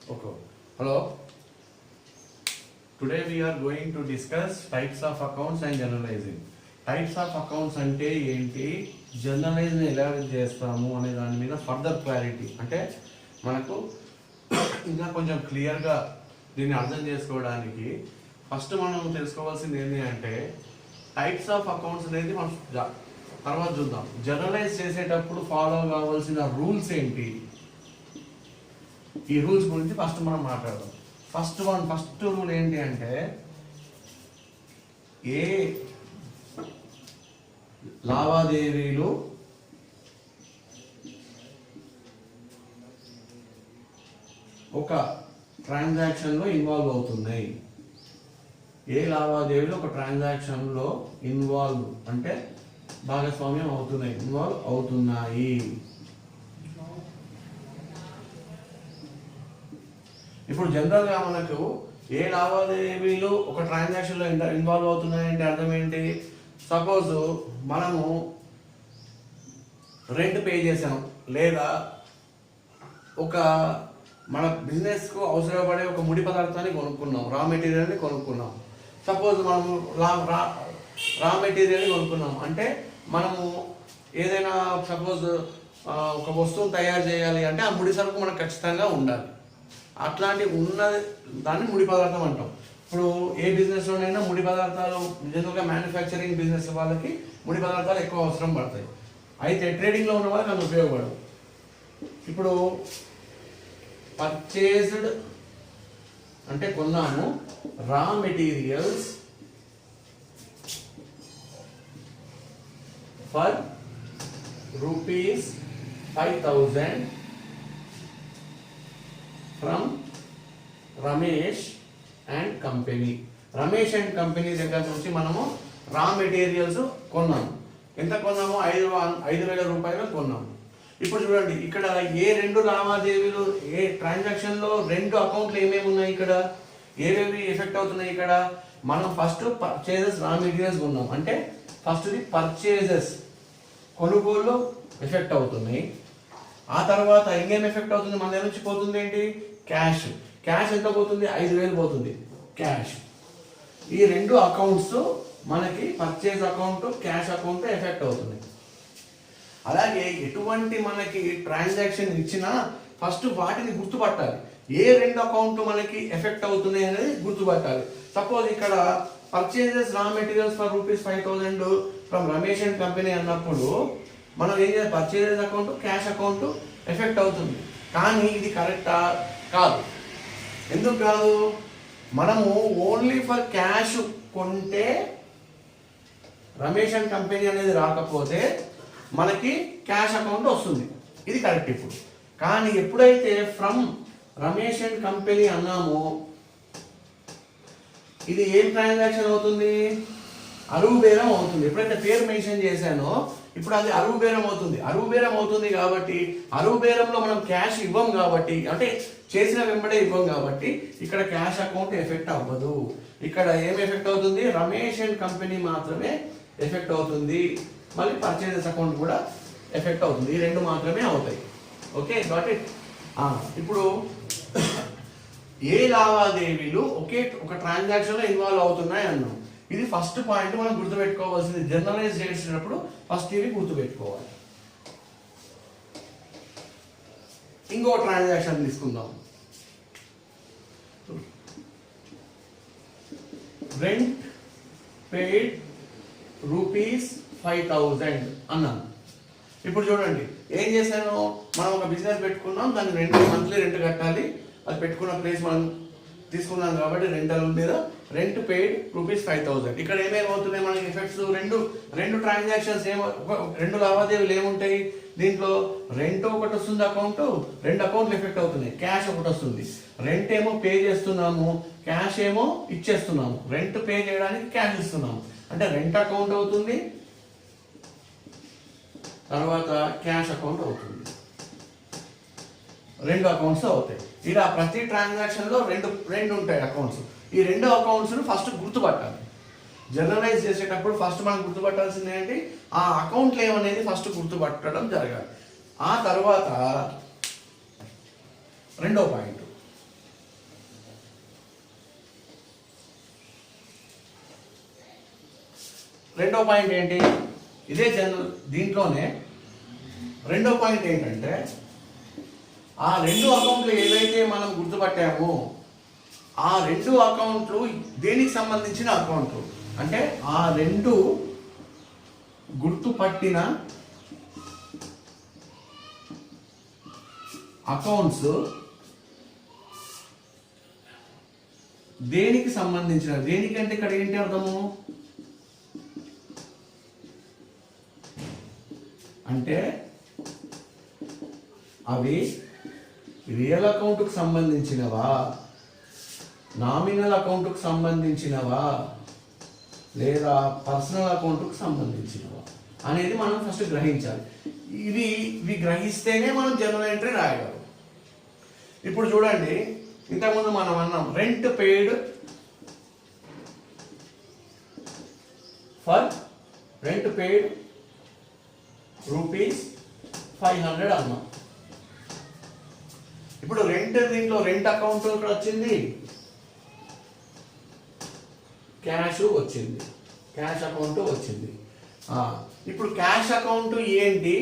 Okay. Hello. Today we are going to discuss types of accounts and generalizing. Types of accounts అంటే ఏంటి, generalise ఎలా చేస్తాము అనే దాని మీద ఫర్దర్ క్లారిటీ అంటే మనకు ఇంకా కొంచెం క్లియర్గా దీన్ని అర్థం చేసుకోవడానికి ఫస్ట్ మనం తెలుసుకోవాల్సింది ఏంటి అంటే టైప్స్ ఆఫ్ అకౌంట్స్ అనేది మనం తర్వాత చూద్దాం. జనరలైజ్ చేసేటప్పుడు ఫాలో కావాల్సిన రూల్స్ ఏంటి, ఈ రూల్స్ గురించి ఫస్ట్ మనం మాట్లాడదాం. ఫస్ట్ రూల్ ఏంటి అంటే ఏ లావాదేవీలు ఒక ట్రాన్సాక్షన్లో ఇన్వాల్వ్ అవుతున్నాయి, ఏ లావాదేవీలు ఒక ట్రాన్సాక్షన్లో ఇన్వాల్వ్ అంటే భాగస్వామ్యం అవుతున్నాయి, ఇన్వాల్వ్ అవుతున్నాయి. ఇప్పుడు జనరల్గా మనకు ఏ లావాదేవీలు ఒక ట్రాన్సాక్షన్లో ఇన్వాల్వ్ అవుతున్నాయంటే అర్థం ఏంటి, సపోజ్ మనము రెంట్ పే చేసాం లేదా ఒక మన బిజినెస్కు అవసరపడే ఒక ముడి పదార్థాన్ని కొనుక్కున్నాం, రా మెటీరియల్ని కొనుక్కున్నాం. సపోజ్ మనము రా మెటీరియల్ని కొనుక్కున్నాం అంటే మనము ఏదైనా సపోజ్ ఒక వస్తువును తయారు చేయాలి అంటే ఆ ముడి సరుకు మనకు ఖచ్చితంగా ఉండాలి. అట్లాంటి ఉన్న దాన్ని ముడి పదార్థం అంటాం. ఇప్పుడు ఏ బిజినెస్లోనైనా ముడి పదార్థాలు జనరల్గా మ్యానుఫ్యాక్చరింగ్ బిజినెస్ వాళ్ళకి ముడి పదార్థాలు ఎక్కువ అవసరం పడతాయి, అయితే ట్రేడింగ్లో ఉన్న వాళ్ళకి అది ఉపయోగపడవు. ఇప్పుడు పర్చేజ్డ్ అంటే కొన్నాము రా materials for ₹5,000 from Ramesh and company. Ramesh and company దగ్గర నుంచి మనము రా మెటీరియల్స్ కొన్నాము. ఎంత కొన్నాము? 5,000 రూపాయలు కొన్నాము. ఇప్పుడు చూడండి, ఇక్కడ ఏ రెండు లావాదేవీలు ఏ ట్రాన్సాక్షన్లో రెండు అకౌంట్లు ఏమేమి ఉన్నాయి, ఇక్కడ ఏవేవి ఎఫెక్ట్ అవుతున్నాయి. ఇక్కడ మనం ఫస్ట్ పర్చేజెస్ రా మెటీరియల్స్ కొన్నాం అంటే ఫస్ట్ది పర్చేజెస్ కొనుగోలు ఎఫెక్ట్ అవుతున్నాయి. ఆ తర్వాత ఇంకేం ఎఫెక్ట్ అవుతుంది, మన దగ్గర నుంచి పోతుంది ఏంటి, క్యాష్. క్యాష్ ఎంత పోతుంది, 5,000 పోతుంది క్యాష్. ఈ రెండు అకౌంట్స్ మనకి purchase account cash account effect అవుతుంది. అలాగే ఎటువంటి మనకి ట్రాన్సాక్షన్ ఇచ్చినా ఫస్ట్ వాటిని గుర్తుపట్టాలి, ఏ రెండు అకౌంట్ మనకి ఎఫెక్ట్ అవుతున్నాయి అనేది గుర్తుపట్టాలి. సపోజ్ ఇక్కడ పర్చేజెస్ రా materials for ₹5,000 from Ramesh and company అన్నప్పుడు మనం ఏం చేయాలి, purchases account cash account effect అవుతుంది. కానీ ఇది కరెక్టా? కాదు. ఎందుకు కాదు, మనము ఓన్లీ ఫర్ క్యాష్ కొంటే రమేష్ అండ్ కంపెనీ అనేది రాకపోతే మనకి క్యాష్ అకౌంట్ వస్తుంది, ఇది కరెక్ట్. ఇప్పుడు కానీ ఎప్పుడైతే ఫ్రమ్ రమేష్ అండ్ కంపెనీ అన్నామో ఇది ఏం ట్రాన్సాక్షన్ అవుతుంది, అరువు బేరం అవుతుంది. ఎప్పుడైతే పేరు మెన్షన్ చేశానో ఇప్పుడు అది అరువు బేరం అవుతుంది. అరువు బేరం అవుతుంది కాబట్టి అరువు బేరంలో మనం క్యాష్ ఇవ్వం కాబట్టి, అంటే చేసిన వెంబడే ఇవ్వం కాబట్టి ఇక్కడ క్యాష్ అకౌంట్ ఎఫెక్ట్ అవ్వదు. ఇక్కడ ఏం ఎఫెక్ట్ అవుతుంది, రమేష్ అండ్ కంపెనీ మాత్రమే ఎఫెక్ట్ అవుతుంది. మళ్ళీ పర్చేజెస్ అకౌంట్ కూడా ఎఫెక్ట్ అవుతుంది. ఈ రెండు మాత్రమే అవుతాయి. Okay, got it. ఇప్పుడు ఏ లావాదేవీలు ఒక ట్రాన్సాక్షన్లో ఇన్వాల్వ్ అవుతున్నాయి అన్నాం. ఇది ఫస్ట్ పాయింట్ మనం గుర్తుపెట్టుకోవాల్సింది. జనరలైజ్ చేసేటప్పుడు ఫస్ట్ ఇవి గుర్తుపెట్టుకోవాలి. ఇంకో ట్రాన్సాక్షన్ తీసుకుందాం. రెంట్ పెయిడ్ ₹5,000 అన్నాను. ఇప్పుడు చూడండి, ఏం చేశాను, మనం ఒక బిజినెస్ పెట్టుకున్నాం, దాన్ని మంత్లీ రెంట్ కట్టాలి. అది పెట్టుకున్న ప్లేస్ మనం తీసుకున్నాం కాబట్టి రెంటల్ మీద రెంట్ పెయిడ్ ₹5,000. ఇక్కడ ఏమేమి అవుతున్నాయి మనకి ఎఫెక్ట్స్, రెండు ట్రాన్సాక్షన్స్ రెండు లావాదేవీలు ఏముంటాయి దీంట్లో, రెంట్ ఒకటి వస్తుంది అకౌంట్, రెండు అకౌంట్లు ఎఫెక్ట్ అవుతున్నాయి. క్యాష్ ఒకటి వస్తుంది, రెంట్ ఏమో పే చేస్తున్నాము, క్యాష్ ఏమో ఇచ్చేస్తున్నాము. రెంట్ పే చేయడానికి క్యాష్ ఇస్తున్నాము అంటే రెంట్ అకౌంట్ అవుతుంది, తర్వాత క్యాష్ అకౌంట్ అవుతుంది. రెండు అకౌంట్స్ అవుతాయి. ఇలా ప్రతి ట్రాన్సాక్షన్ లో రెండు ఉంటాయి అకౌంట్స్. ఈ రెండు అకౌంట్స్ ఫస్ట్ గుర్తుపట్టాలి. జనరలైజ్ చేసేటప్పుడు ఫస్ట్ మనం గుర్తుపట్టాల్సింది ఏంటి, ఆ అకౌంట్లు ఏమనేది ఫస్ట్ గుర్తుపట్టడం జరగాలి. ఆ తర్వాత రెండో పాయింట్ రెండో పాయింట్ ఏంటి, ఇదే జనరల్ దీంట్లోనే రెండో పాయింట్ ఏంటంటే ఆ రెండు అకౌంట్లు ఏవైతే మనం గుర్తుపట్టామో ఆ రెండు అకౌంట్లు దేనికి సంబంధించిన అకౌంట్లు అంటే ఆ రెండు గుర్తుపట్టిన అకౌంట్స్ దేనికి సంబంధించిన, దేనికంటే ఇక్కడ ఏంటి అర్థము అంటే అవి రియల్ అకౌంట్కు సంబంధించినవా, నామినల్ అకౌంట్కు సంబంధించినవా, లేదా పర్సనల్ అకౌంట్కు సంబంధించినవా అనేది మనం ఫస్ట్ గ్రహించాలి. ఇవి గ్రహిస్తేనే మనం జనరల్ ఎంట్రీ రాయగలం. ఇప్పుడు చూడండి, ఇంతకుముందు మనం అన్నాం రెంట్ పెయిడ్ ₹500 అన్నాం. ఇప్పుడు దీంట్లో రెంట్ అకౌంట్ ఇక్కడ వచ్చింది, క్యాష్ వచ్చింది, క్యాష్ అకౌంట్ వచ్చింది. ఇప్పుడు క్యాష్ అకౌంట్ ఏంటి,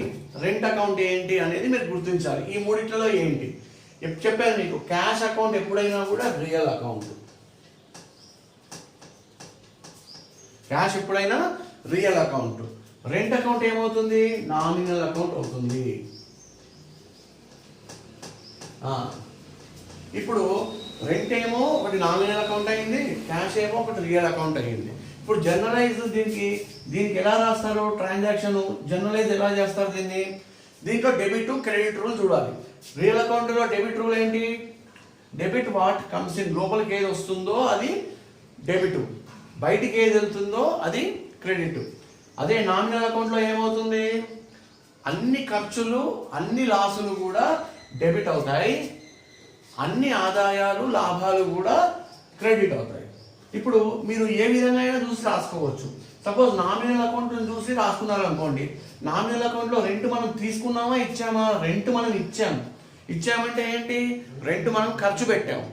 రెంట్ అకౌంట్ ఏంటి అనేది మీరు గుర్తించాలి. ఈ మూడిట్లలో ఏంటి చెప్పాను మీకు, క్యాష్ అకౌంట్ ఎప్పుడైనా కూడా రియల్ అకౌంట్, క్యాష్ ఎప్పుడైనా రియల్ అకౌంట్. రెంట్ అకౌంట్ ఏమవుతుంది, నామినల్ అకౌంట్ అవుతుంది. ఇప్పుడు రెంట్ ఏమో ఒకటి నామినల్ అకౌంట్ అయింది, క్యాష్ ఏమో ఒకటి రియల్ అకౌంట్ అయింది. ఇప్పుడు జనరలైజ్ దీనికి ఎలా రాస్తారు, ట్రాన్సాక్షన్ జనరలైజ్ ఎలా చేస్తారు దీంట్లో డెబిట్ క్రెడిట్ రూల్ చూడాలి. రియల్ అకౌంట్లో డెబిట్ రూల్ ఏంటి, డెబిట్ వాట్ కమ్స్ ఇన్, లోపలికి ఏది వస్తుందో అది డెబిట్, బయటికి ఏది వెళ్తుందో అది క్రెడిట్. అదే నామినల్ అకౌంట్లో ఏమవుతుంది, అన్ని ఖర్చులు అన్ని లాసులు కూడా డెబిట్ అవుతాయి, అన్ని ఆదాయాలు లాభాలు కూడా క్రెడిట్ అవుతాయి. ఇప్పుడు మీరు ఏ విధంగా అయినా చూసి రాసుకోవచ్చు. సపోజ్ నామినల్ అకౌంట్ చూసి రాసుకున్నారు అనుకోండి, నామినల్ అకౌంట్లో రెంట్ మనం తీసుకున్నామా ఇచ్చామా, రెంట్ మనం ఇచ్చామంటే ఏంటి, రెంట్ మనం ఖర్చు పెట్టాము,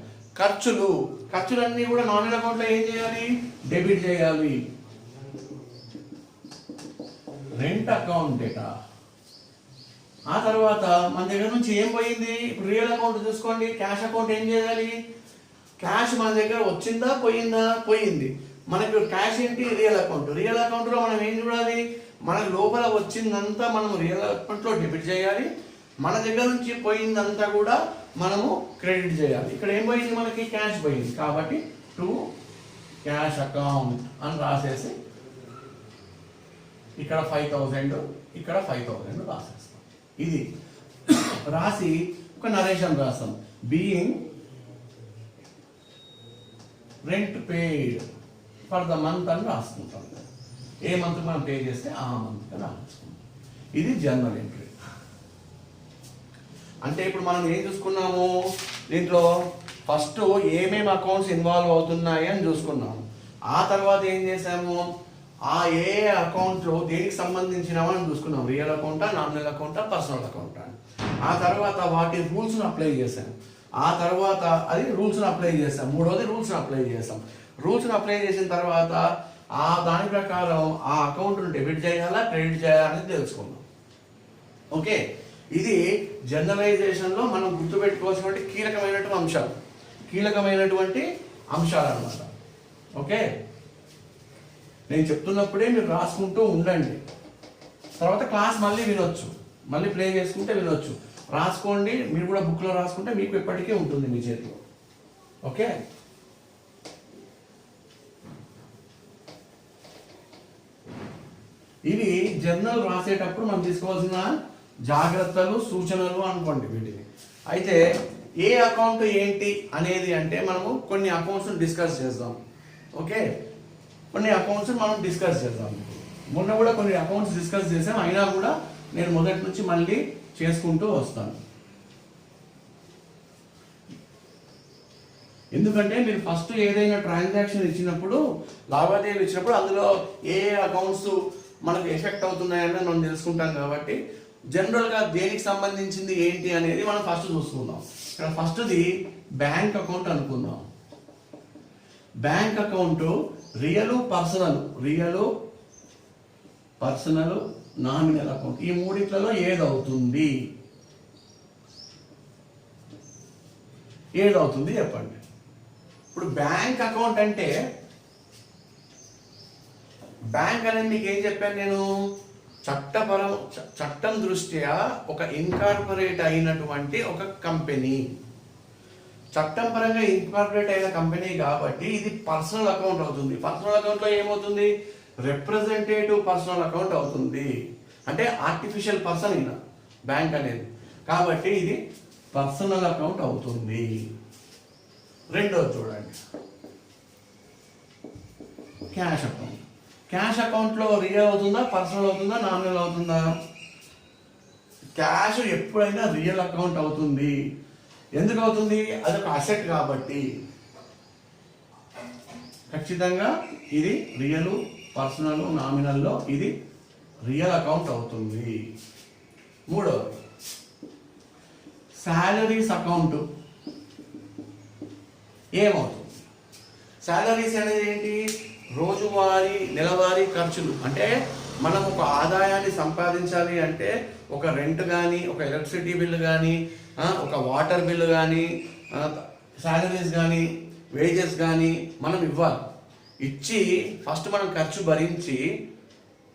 ఖర్చులన్నీ కూడా నామినల్ అకౌంట్లో ఏం చేయాలి, డెబిట్ చేయాలి. రెంట్ అకౌంట్ డేటా ఆ తర్వాత మన దగ్గర నుంచి ఏం పోయింది, ఇప్పుడు రియల్ అకౌంట్ చూసుకోండి, క్యాష్ అకౌంట్ ఏం చేయాలి, క్యాష్ మన దగ్గర వచ్చిందా పోయింది. మనకు క్యాష్ ఏంటి, రియల్ అకౌంట్లో మనం ఏం చూడాలి, మన లోపల వచ్చిందంతా మనం రియల్ అకౌంట్లో డెబిట్ చేయాలి, మన దగ్గర నుంచి పోయిందంతా కూడా మనము క్రెడిట్ చేయాలి. ఇక్కడ ఏం పోయింది, మనకి క్యాష్ పోయింది, కాబట్టి టు క్యాష్ అకౌంట్ అని రాసేసి ఇక్కడ 5000 ఇక్కడ 5000 రాసేస్తాం. ఇది రాసి ఒక నరేషన్ రాస్తాం, being rent paid for the month అని రాసుకుంటాం. ఏ మంత్ మనం పే చేస్తే ఆ మంత్ రాసుకుంటాం. ఇది జర్నల్ ఎంట్రీ. అంటే ఇప్పుడు మనం ఏం చూసుకున్నాము, దీంట్లో ఫస్ట్ ఏమేమి అకౌంట్స్ ఇన్వాల్వ్ అవుతున్నాయి అని చూసుకున్నాము. ఆ తర్వాత ఏం చేసాము, ఆ ఏ అకౌంట్లో దేనికి సంబంధించినవా అని చూసుకున్నాం, రియల్ అకౌంటా, నామినల్ అకౌంటా, పర్సనల్ అకౌంటా. ఆ తర్వాత వాటి రూల్స్ను అప్లై చేసాం. ఆ తర్వాత అది రూల్స్ను అప్లై చేసాం. మూడోది రూల్స్ను అప్లై చేసాం. రూల్స్ను అప్లై చేసిన తర్వాత దాని ప్రకారం ఆ అకౌంట్ను డెబిట్ చేయాలా క్రెడిట్ చేయాలా అనేది తెలుసుకున్నాం. ఓకే, ఇది జనరలైజేషన్లో మనం గుర్తుపెట్టుకోవాల్సినటువంటి కీలకమైనటువంటి అంశాలు అన్నమాట. ఓకే, నేను చెప్తున్నప్పుడే మీరు రాసుకుంటూ ఉండండి. తర్వాత క్లాస్ మళ్ళీ వినొచ్చు, మళ్ళీ ప్లే చేసుకుంటే వినొచ్చు. రాసుకోండి, మీరు కూడా బుక్లో రాసుకుంటే మీకు ఎప్పటికీ ఉంటుంది మీ చేతిలో. ఓకే, ఇవి జర్నల్ రాసేటప్పుడు మనం తీసుకోవాల్సిన జాగ్రత్తలు, సూచనలు అనుకోండి వీటిని. అయితే ఏ అకౌంట్ ఏంటి అనేది అంటే మనము కొన్ని అకౌంట్స్ డిస్కస్ చేద్దాం. ఓకే, కొన్ని అకౌంట్స్ మనం డిస్కస్ చేద్దాం. మొన్న కూడా కొన్ని అకౌంట్స్ డిస్కస్ చేసాం, అయినా కూడా నేను మొదటి నుంచి మళ్ళీ చేసుకుంటూ వస్తాను. ఎందుకంటే మీరు ఫస్ట్ ఏదైనా ట్రాన్సాక్షన్ ఇచ్చినప్పుడు, లావాదేవీలు ఇచ్చినప్పుడు అందులో ఏ అకౌంట్స్ మనకు ఎఫెక్ట్ అవుతున్నాయని మనం తెలుసుకుంటాం. కాబట్టి జనరల్గా దేనికి సంబంధించింది ఏంటి అనేది మనం ఫస్ట్ చూసుకుందాం. ఇక్కడ ఫస్ట్ది బ్యాంక్ అకౌంట్ అనుకుందాం. Bank account real personal, nominal account. ఈ మూడిట్లలో ఏదవుతుంది చెప్పండి. ఇప్పుడు బ్యాంక్ అకౌంట్ అంటే, బ్యాంక్ అనేది మీకు ఏం చెప్పాను నేను, చట్టం దృష్ట్యా ఒక ఇన్కార్పొరేట్ అయినటువంటి ఒక కంపెనీ. చట్టం పరంగా ఇన్కార్పొరేట్ అయిన కంపెనీ కాబట్టి ఇది పర్సనల్ అకౌంట్ అవుతుంది. పర్సనల్ అకౌంట్లో ఏమవుతుంది, రిప్రజెంటేటివ్ పర్సనల్ అకౌంట్ అవుతుంది. అంటే ఆర్టిఫిషియల్ పర్సన్ అయిన బ్యాంక్ అనేది, కాబట్టి ఇది పర్సనల్ అకౌంట్ అవుతుంది. రెండోది చూడండి, క్యాష్ అకౌంట్. క్యాష్ అకౌంట్లో రియల్ అవుతుందా, పర్సనల్ అవుతుందా, నామినల్ అవుతుందా? క్యాష్ ఎప్పుడైనా రియల్ అకౌంట్ అవుతుంది. ఎందుకు అవుతుంది, అదొక అసెట్ కాబట్టి. ఖచ్చితంగా ఇది రియల్, పర్సనల్, నామినల్లో ఇది రియల్ అకౌంట్ అవుతుంది. మూడవది శాలరీస్ అకౌంట్. ఏమవుతుంది, శాలరీస్ అనేది ఏంటి, రోజువారీ నెలవారీ ఖర్చులు. అంటే మనం ఒక ఆదాయాన్ని సంపాదించాలి అంటే ఒక రెంట్ కానీ, ఒక ఎలక్ట్రిసిటీ బిల్లు కానీ, ఒక వాటర్ బిల్లు కానీ, శాలరీస్ కానీ, వేజెస్ కానీ మనం ఇవ్వాలి. ఇచ్చి ఫస్ట్ మనం ఖర్చు భరించి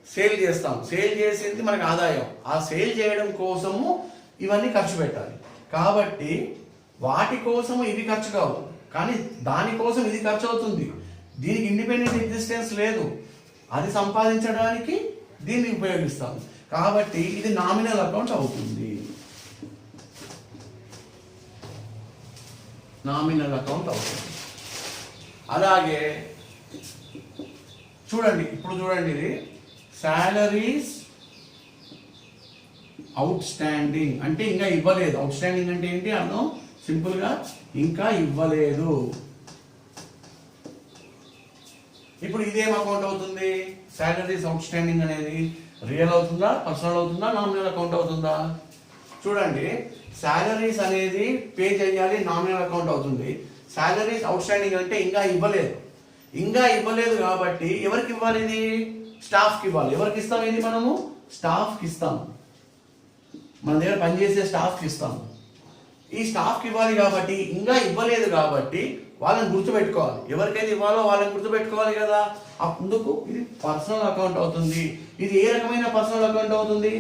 సేల్ చేస్తాం. సేల్ చేసింది మనకు ఆదాయం. ఆ సేల్ చేయడం కోసము ఇవన్నీ ఖర్చు పెట్టాలి. కాబట్టి వాటి కోసము ఇవి ఖర్చు కావు, కానీ దానికోసం ఇది ఖర్చు అవుతుంది. దీనికి ఇండిపెండెంట్ ఎగ్జిస్టెన్స్ లేదు. అది సంపాదించడానికి దీన్ని ఉపయోగిస్తాం. కాబట్టి ఇది నామినల్ అకౌంట్ అవుతుంది. నామినల్ అకౌంట్ అవుతుంది. అలాగే చూడండి, ఇప్పుడు చూడండి, ఇది శాలరీస్ అవుట్ స్టాండింగ్. అంటే ఇంకా ఇవ్వలేదు. అవుట్ స్టాండింగ్ అంటే ఏంటి అర్థం, సింపుల్గా ఇంకా ఇవ్వలేదు. ఇప్పుడు ఇదేం అకౌంట్ అవుతుంది, శాలరీస్ అవుట్ స్టాండింగ్ అనేది రియల్ అవుతుందా, పర్సనల్ అవుతుందా, నామినల్ అకౌంట్ అవుతుందా? చూడండి, శాలరీస్ అనేది పే చేయాలి, నామినల్ అకౌంట్ అవుతుంది. శాలరీస్ అవుట్ స్టాండింగ్ అంటే ఇంకా ఇవ్వలేదు కాబట్టి ఎవరికి ఇవ్వాలి, ఇది స్టాఫ్కి ఇవ్వాలి. ఎవరికి ఇస్తాం, ఇది మనము స్టాఫ్కి ఇస్తాం. మన దగ్గర పనిచేసే స్టాఫ్కి ఇస్తాం. ఈ స్టాఫ్కి ఇవ్వాలి కాబట్టి, ఇంకా ఇవ్వలేదు కాబట్టి వాళ్ళని గుర్తుపెట్టుకోవాలి. ఎవరికైతే ఇవ్వాలో వాళ్ళని గుర్తుపెట్టుకోవాలి కదా. అందుకు ఇది పర్సనల్ అకౌంట్ అవుతుంది. ఇది ఏ రకమైన పర్సనల్ అకౌంట్ అవుతుంది,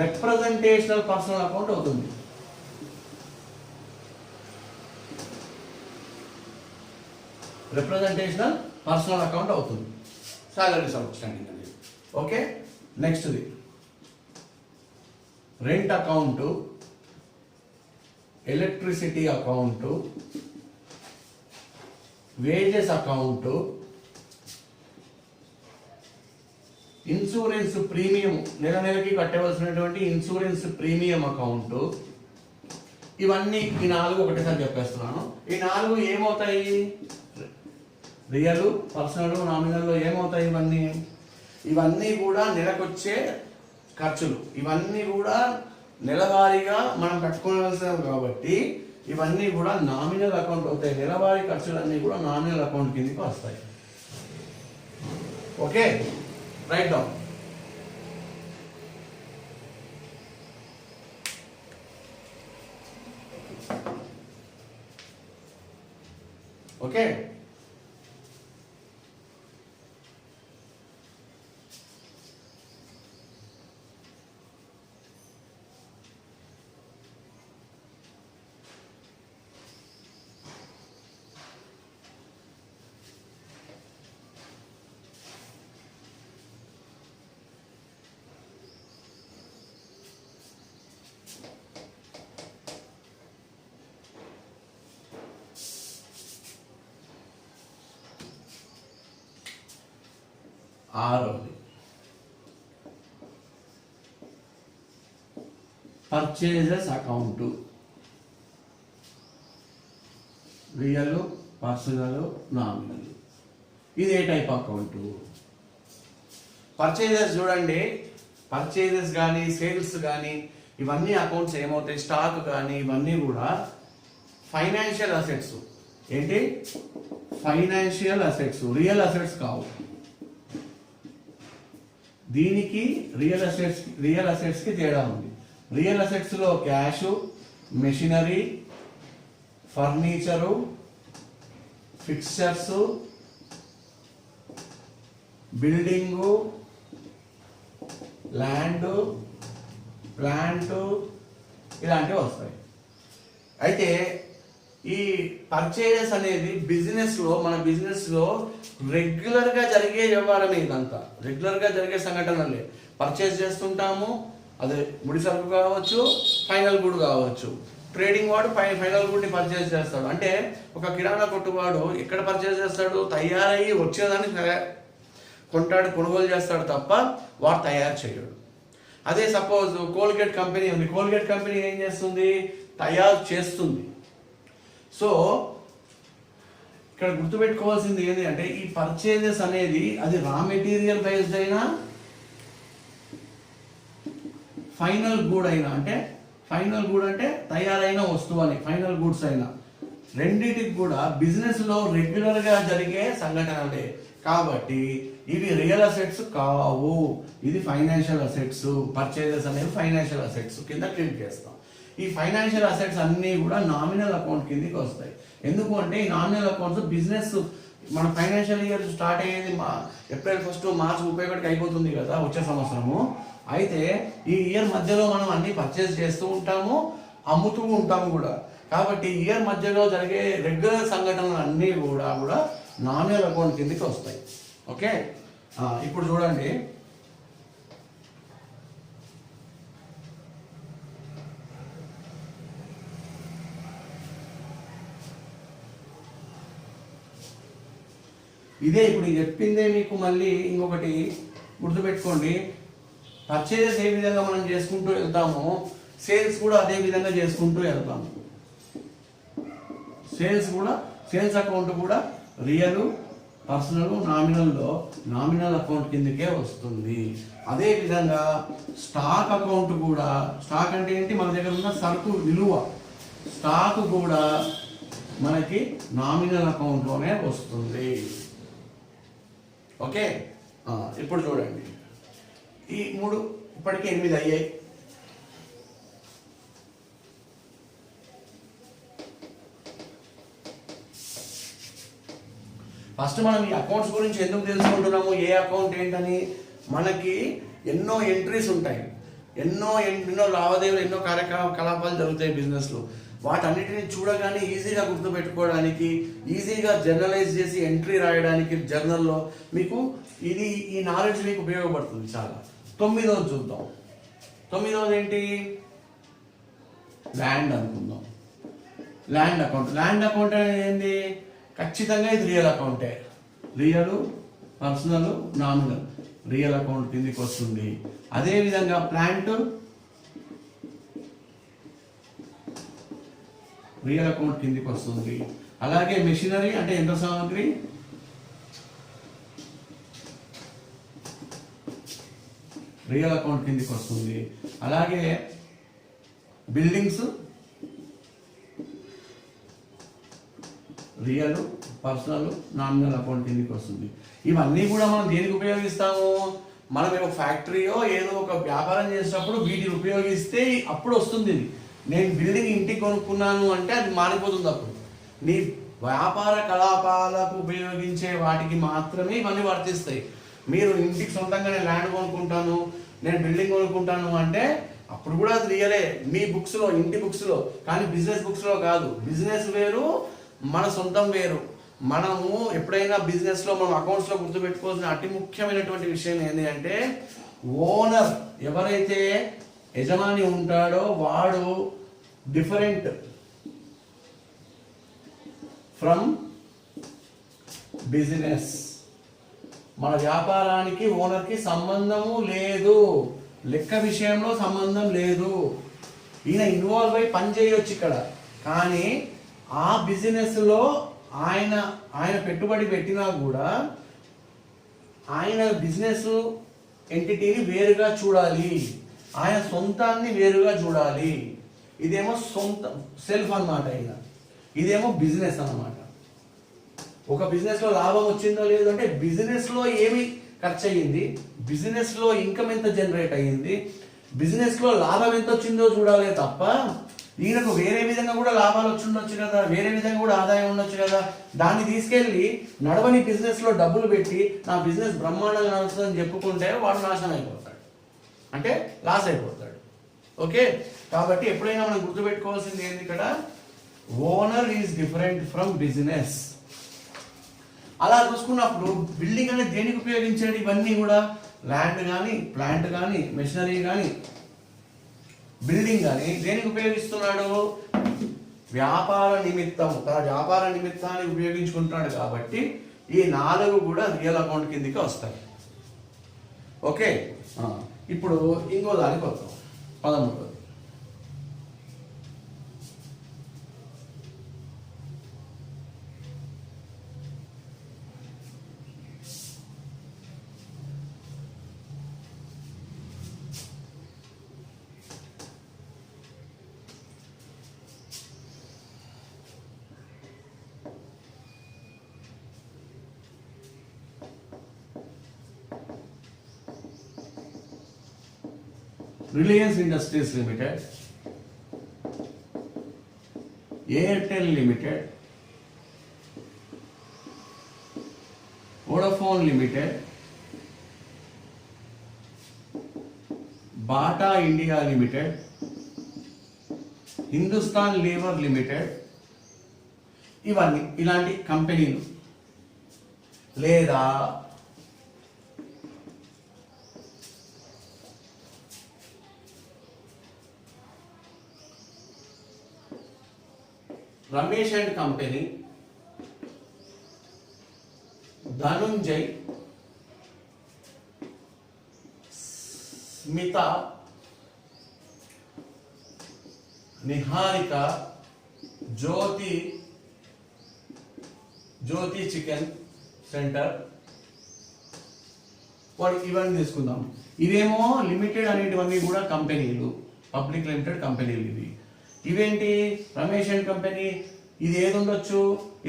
రిప్రజెంటేషనల్ పర్సనల్ అకౌంట్ అవుతుంది. రిప్రజెంటేషనల్ పర్సనల్ అకౌంట్ అవుతుంది సాలరీస్ అవుట్ స్టాండింగ్ అనేది. ఓకే, నెక్స్ట్ది rent account, electricity account, wages account, insurance premium, నెలకి కట్టవలసినటువంటి ఇన్సూరెన్స్ ప్రీమియం అకౌంట్. ఇవన్నీ ఈ 4 ఒకటేసారి చెప్పేస్తున్నాను. ఈ 4 ఏమవుతాయి, రియల్, పర్సనల్, నామినల్లో ఏమవుతాయి ఇవన్నీ కూడా నెలకొచ్చే ఖర్చులు. ఇవన్నీ కూడా నెలవారీగా మనం కట్టుకోవాల్సినవి కాబట్టి ఇవన్నీ కూడా నామినల్ అకౌంట్ అవుతాయి. నెలవారీ ఖర్చులన్నీ కూడా నామినల్ అకౌంట్ కిందకి వస్తాయి. Okay, write down. ఓకే, ఆరోది purchases account. Real, personal, nominal. ఇది ఏ టైప్ అకౌంట్? పర్చేజెస్ చూడండి, పర్చేజెస్ కానీ సేల్స్ కానీ ఇవన్నీ అకౌంట్స్ ఏమవుతాయి, స్టాక్ కానీ ఇవన్నీ కూడా ఫైనాన్షియల్ అసెట్స్. ఏంటి, ఫైనాన్షియల్ అసెట్స్, రియల్ అసెట్స్ కావు. దీనికి రియల్ అసెట్స్కి తేడా ఉంది. రియల్ అసెట్స్లో cash, machinery, furniture, fixtures, building, land, plant ఇలాంటివి వస్తాయి. అయితే ఈ పర్చేజెస్ అనేది మన బిజినెస్లో రెగ్యులర్గా జరిగే వ్యవహారమే. ఇదంతా రెగ్యులర్గా జరిగే సంఘటనలే. పర్చేజ్ చేస్తుంటాము, అదే ముడి సరుకు కావచ్చు, ఫైనల్ గుడ్ కావచ్చు. ట్రేడింగ్ వాడు ఫైనల్ గుడ్ని పర్చేజ్ చేస్తాడు. అంటే ఒక కిరాణా కొట్టువాడు ఎక్కడ పర్చేజ్ చేస్తాడు? తయారయ్యి వచ్చేదాన్ని కొంటాడు, కొనుగోలు చేస్తాడు తప్ప వాడు తయారు చేయడు. అదే సపోజ్ కోల్గేట్ కంపెనీ ఉంది. కోల్గేట్ కంపెనీ ఏం చేస్తుంది? తయారు చేస్తుంది. సో ఇక్కడ గుర్తుపెట్టుకోవాల్సింది ఏంటి అంటే ఈ పర్చేజెస్ అనేది అది రా మెటీరియల్ బేస్డ్ అయినా ఫైనల్ గుడ్ అయినా, అంటే ఫైనల్ గుడ్ అంటే తయారైన వస్తువు అని, ఫైనల్ గుడ్స్ అయినా రెండింటికి కూడా బిజినెస్లో రెగ్యులర్గా జరిగే సంఘటనలే. కాబట్టి ఇవి రియల్ అసెట్స్ కావు, ఇది ఫైనాన్షియల్ అసెట్స్. పర్చేజెస్ అనేవి ఫైనాన్షియల్ అసెట్స్ కింద ట్రీట్ చేస్తాం. ఈ ఫైనాన్షియల్ అసెట్స్ అన్నీ కూడా నామినల్ అకౌంట్ కిందకి వస్తాయి. ఎందుకు అంటే ఈ నామినల్ అకౌంట్స్ బిజినెస్ మన ఫైనాన్షియల్ ఇయర్ స్టార్ట్ అయ్యేది ఏప్రిల్ 1 మార్చి 31 అయిపోతుంది కదా వచ్చే సంవత్సరము. అయితే ఈ ఇయర్ మధ్యలో మనం అన్ని పర్చేస్ చేస్తూ ఉంటాము, అమ్ముతూ ఉంటాము కూడా. కాబట్టి ఇయర్ మధ్యలో జరిగే రెగ్యులర్ సంఘటనలు అన్నీ కూడా నామినల్ అకౌంట్ కిందకి వస్తాయి. ఓకే, ఇప్పుడు చూడండి. ఇదే ఇప్పుడు చెప్పిందే మీకు మళ్ళీ ఇంకొకటి గుర్తుపెట్టుకోండి. పర్చేజెస్ ఏ విధంగా మనం చేసుకుంటూ వెళ్తామో సేల్స్ కూడా అదే విధంగా చేసుకుంటూ వెళ్తాము. సేల్స్ అకౌంట్ కూడా రియల్, పర్సనల్, నామినల్లో నామినల్ అకౌంట్ కిందకే వస్తుంది. అదే విధంగా స్టాక్ అకౌంట్ కూడా, స్టాక్ అంటే ఏంటి? మన దగ్గర ఉన్న సరుకు విలువ, స్టాక్ కూడా మనకి నామినల్ అకౌంట్లోనే వస్తుంది. ఓకే, ఇప్పుడు చూడండి. ఈ 3 ఇప్పటికే 8 అయ్యాయి. ఫస్ట్ మనం ఈ అకౌంట్స్ గురించి ఎందుకు తెలుసుకుంటున్నాము, ఏ అకౌంట్ ఏంటని? మనకి ఎన్నో ఎంట్రీస్ ఉంటాయి, ఎన్నో లావాదేవీలు, ఎన్నో కార్యకలాపాలు జరుగుతాయి బిజినెస్లో. వాటన్నిటిని చూడగానే ఈజీగా గుర్తుపెట్టుకోవడానికి, ఈజీగా జర్నలైజ్ చేసి ఎంట్రీ రాయడానికి జర్నల్లో మీకు ఈ నాలెడ్జ్ మీకు ఉపయోగపడుతుంది చాలా. 9వ చూద్దాం. 9వ ఏంటి? ల్యాండ్ అనుకుందాం. ల్యాండ్ అకౌంట్ అనేది ఏంది? ఖచ్చితంగా ఇది రియల్ అకౌంటే. Real, personal, nominal real account కిందకి వస్తుంది. అదేవిధంగా ప్లాంట్ రియల్ అకౌంట్ కిందకి వస్తుంది. అలాగే మెషినరీ అంటే యంత్ర సామాగ్రి రియల్ అకౌంట్ కిందకి వస్తుంది. అలాగే buildings real, personal, nominal account కిందకి వస్తుంది. ఇవన్నీ కూడా మనం దేనికి ఉపయోగిస్తాము? మనం ఒక ఫ్యాక్టరీయో ఏదో ఒక వ్యాపారం చేసేటప్పుడు వీటిని ఉపయోగిస్తే అప్పుడు వస్తుంది ఇది. నేను బిల్డింగ్ ఇంటికి కొనుక్కున్నాను అంటే అది మారిపోతుంది. అప్పుడు నీ వ్యాపార కలాపాలకు ఉపయోగించే వాటికి మాత్రమే ఇవన్నీ వర్తిస్తాయి. మీరు ఇంటికి సొంతంగా నేను ల్యాండ్ కొనుక్కుంటాను, నేను బిల్డింగ్ కొనుక్కుంటాను అంటే అప్పుడు కూడా అది రియలే మీ బుక్స్లో, ఇంటి బుక్స్లో. కానీ బిజినెస్ బుక్స్లో కాదు. బిజినెస్ వేరు, మన సొంతం వేరు. మనము ఎప్పుడైనా బిజినెస్లో మనం అకౌంట్స్లో గుర్తుపెట్టుకోవాల్సిన అతి ముఖ్యమైనటువంటి విషయం ఏంటి అంటే ఓనర్ ఎవరైతే యజమాని ఉంటాడో వాడు డిఫరెంట్ ఫ్రమ్ బిజినెస్. మన వ్యాపారానికి ఓనర్కి సంబంధము లేదు, లెక్క విషయంలో సంబంధం లేదు. ఈయన ఇన్వాల్వ్ అయి పని చేయొచ్చు ఇక్కడ, కానీ ఆ బిజినెస్లో ఆయన పెట్టుబడి పెట్టినా కూడా ఆయన బిజినెస్ ఎంటిటీని వేరుగా చూడాలి, ఆయన సొంతాన్ని వేరుగా చూడాలి. ఇదేమో సొంత సెల్ఫ్ అన్నమాట, ఇదేమో బిజినెస్ అన్నమాట. ఒక బిజినెస్లో లాభం వచ్చిందో లేదో అంటే బిజినెస్లో ఏమి ఖర్చు అయ్యింది, బిజినెస్లో ఇన్కమ్ ఎంత జనరేట్ అయ్యింది, బిజినెస్లో లాభం ఎంత వచ్చిందో చూడాలి తప్ప ఈయనకు వేరే విధంగా కూడా లాభాలు వచ్చి ఉండొచ్చు కదా, వేరే విధంగా కూడా ఆదాయం ఉండొచ్చు కదా, దాన్ని తీసుకెళ్ళి నడవని బిజినెస్లో డబ్బులు పెట్టి నా బిజినెస్ బ్రహ్మాండంగా నడుస్తుందని చెప్పుకుంటే వాడు నాశనం అయిపోతాడు, అంటే లాస్ అయిపోతాడు. ఓకే, కాబట్టి ఎప్పుడైనా మనం గుర్తుపెట్టుకోవాల్సింది ఏంటి, ఇక్కడ owner is different from business. అలా చూసుకున్నప్పుడు బిల్డింగ్ అనేది దేనికి ఉపయోగించాడు, ఇవన్నీ కూడా ల్యాండ్ కానీ, ప్లాంట్ కానీ, మెషినరీ కానీ, బిల్డింగ్ కానీ దేనికి ఉపయోగిస్తున్నాడు, వ్యాపార నిమిత్తం, తన వ్యాపార నిమిత్తాన్ని ఉపయోగించుకుంటున్నాడు. కాబట్టి ఈ 4 కూడా రియల్ అకౌంట్ కిందకి వస్తాయి. ఓకే, ఇప్పుడు ఇంకో దానికి వస్తాం, 13. Reliance Industries Limited, Airtel Limited, Vodafone Limited, Bata India Limited, Hindustan Lever Limited, ఇవన్నీ ఇలాంటి కంపెనీలు లేదా Ramesh and company, Dhananjay, Smita, Niharika, Jyothi chicken centre, ఇవన్నీ తీసుకుందాం. ఇవేమో లిమిటెడ్ అనేటివన్నీ కూడా కంపెనీలు, పబ్లిక్ లిమిటెడ్ కంపెనీలు. ఇవేంటి, రమేష్ అండ్ కంపెనీ, ఇది ఏది ఉండొచ్చు,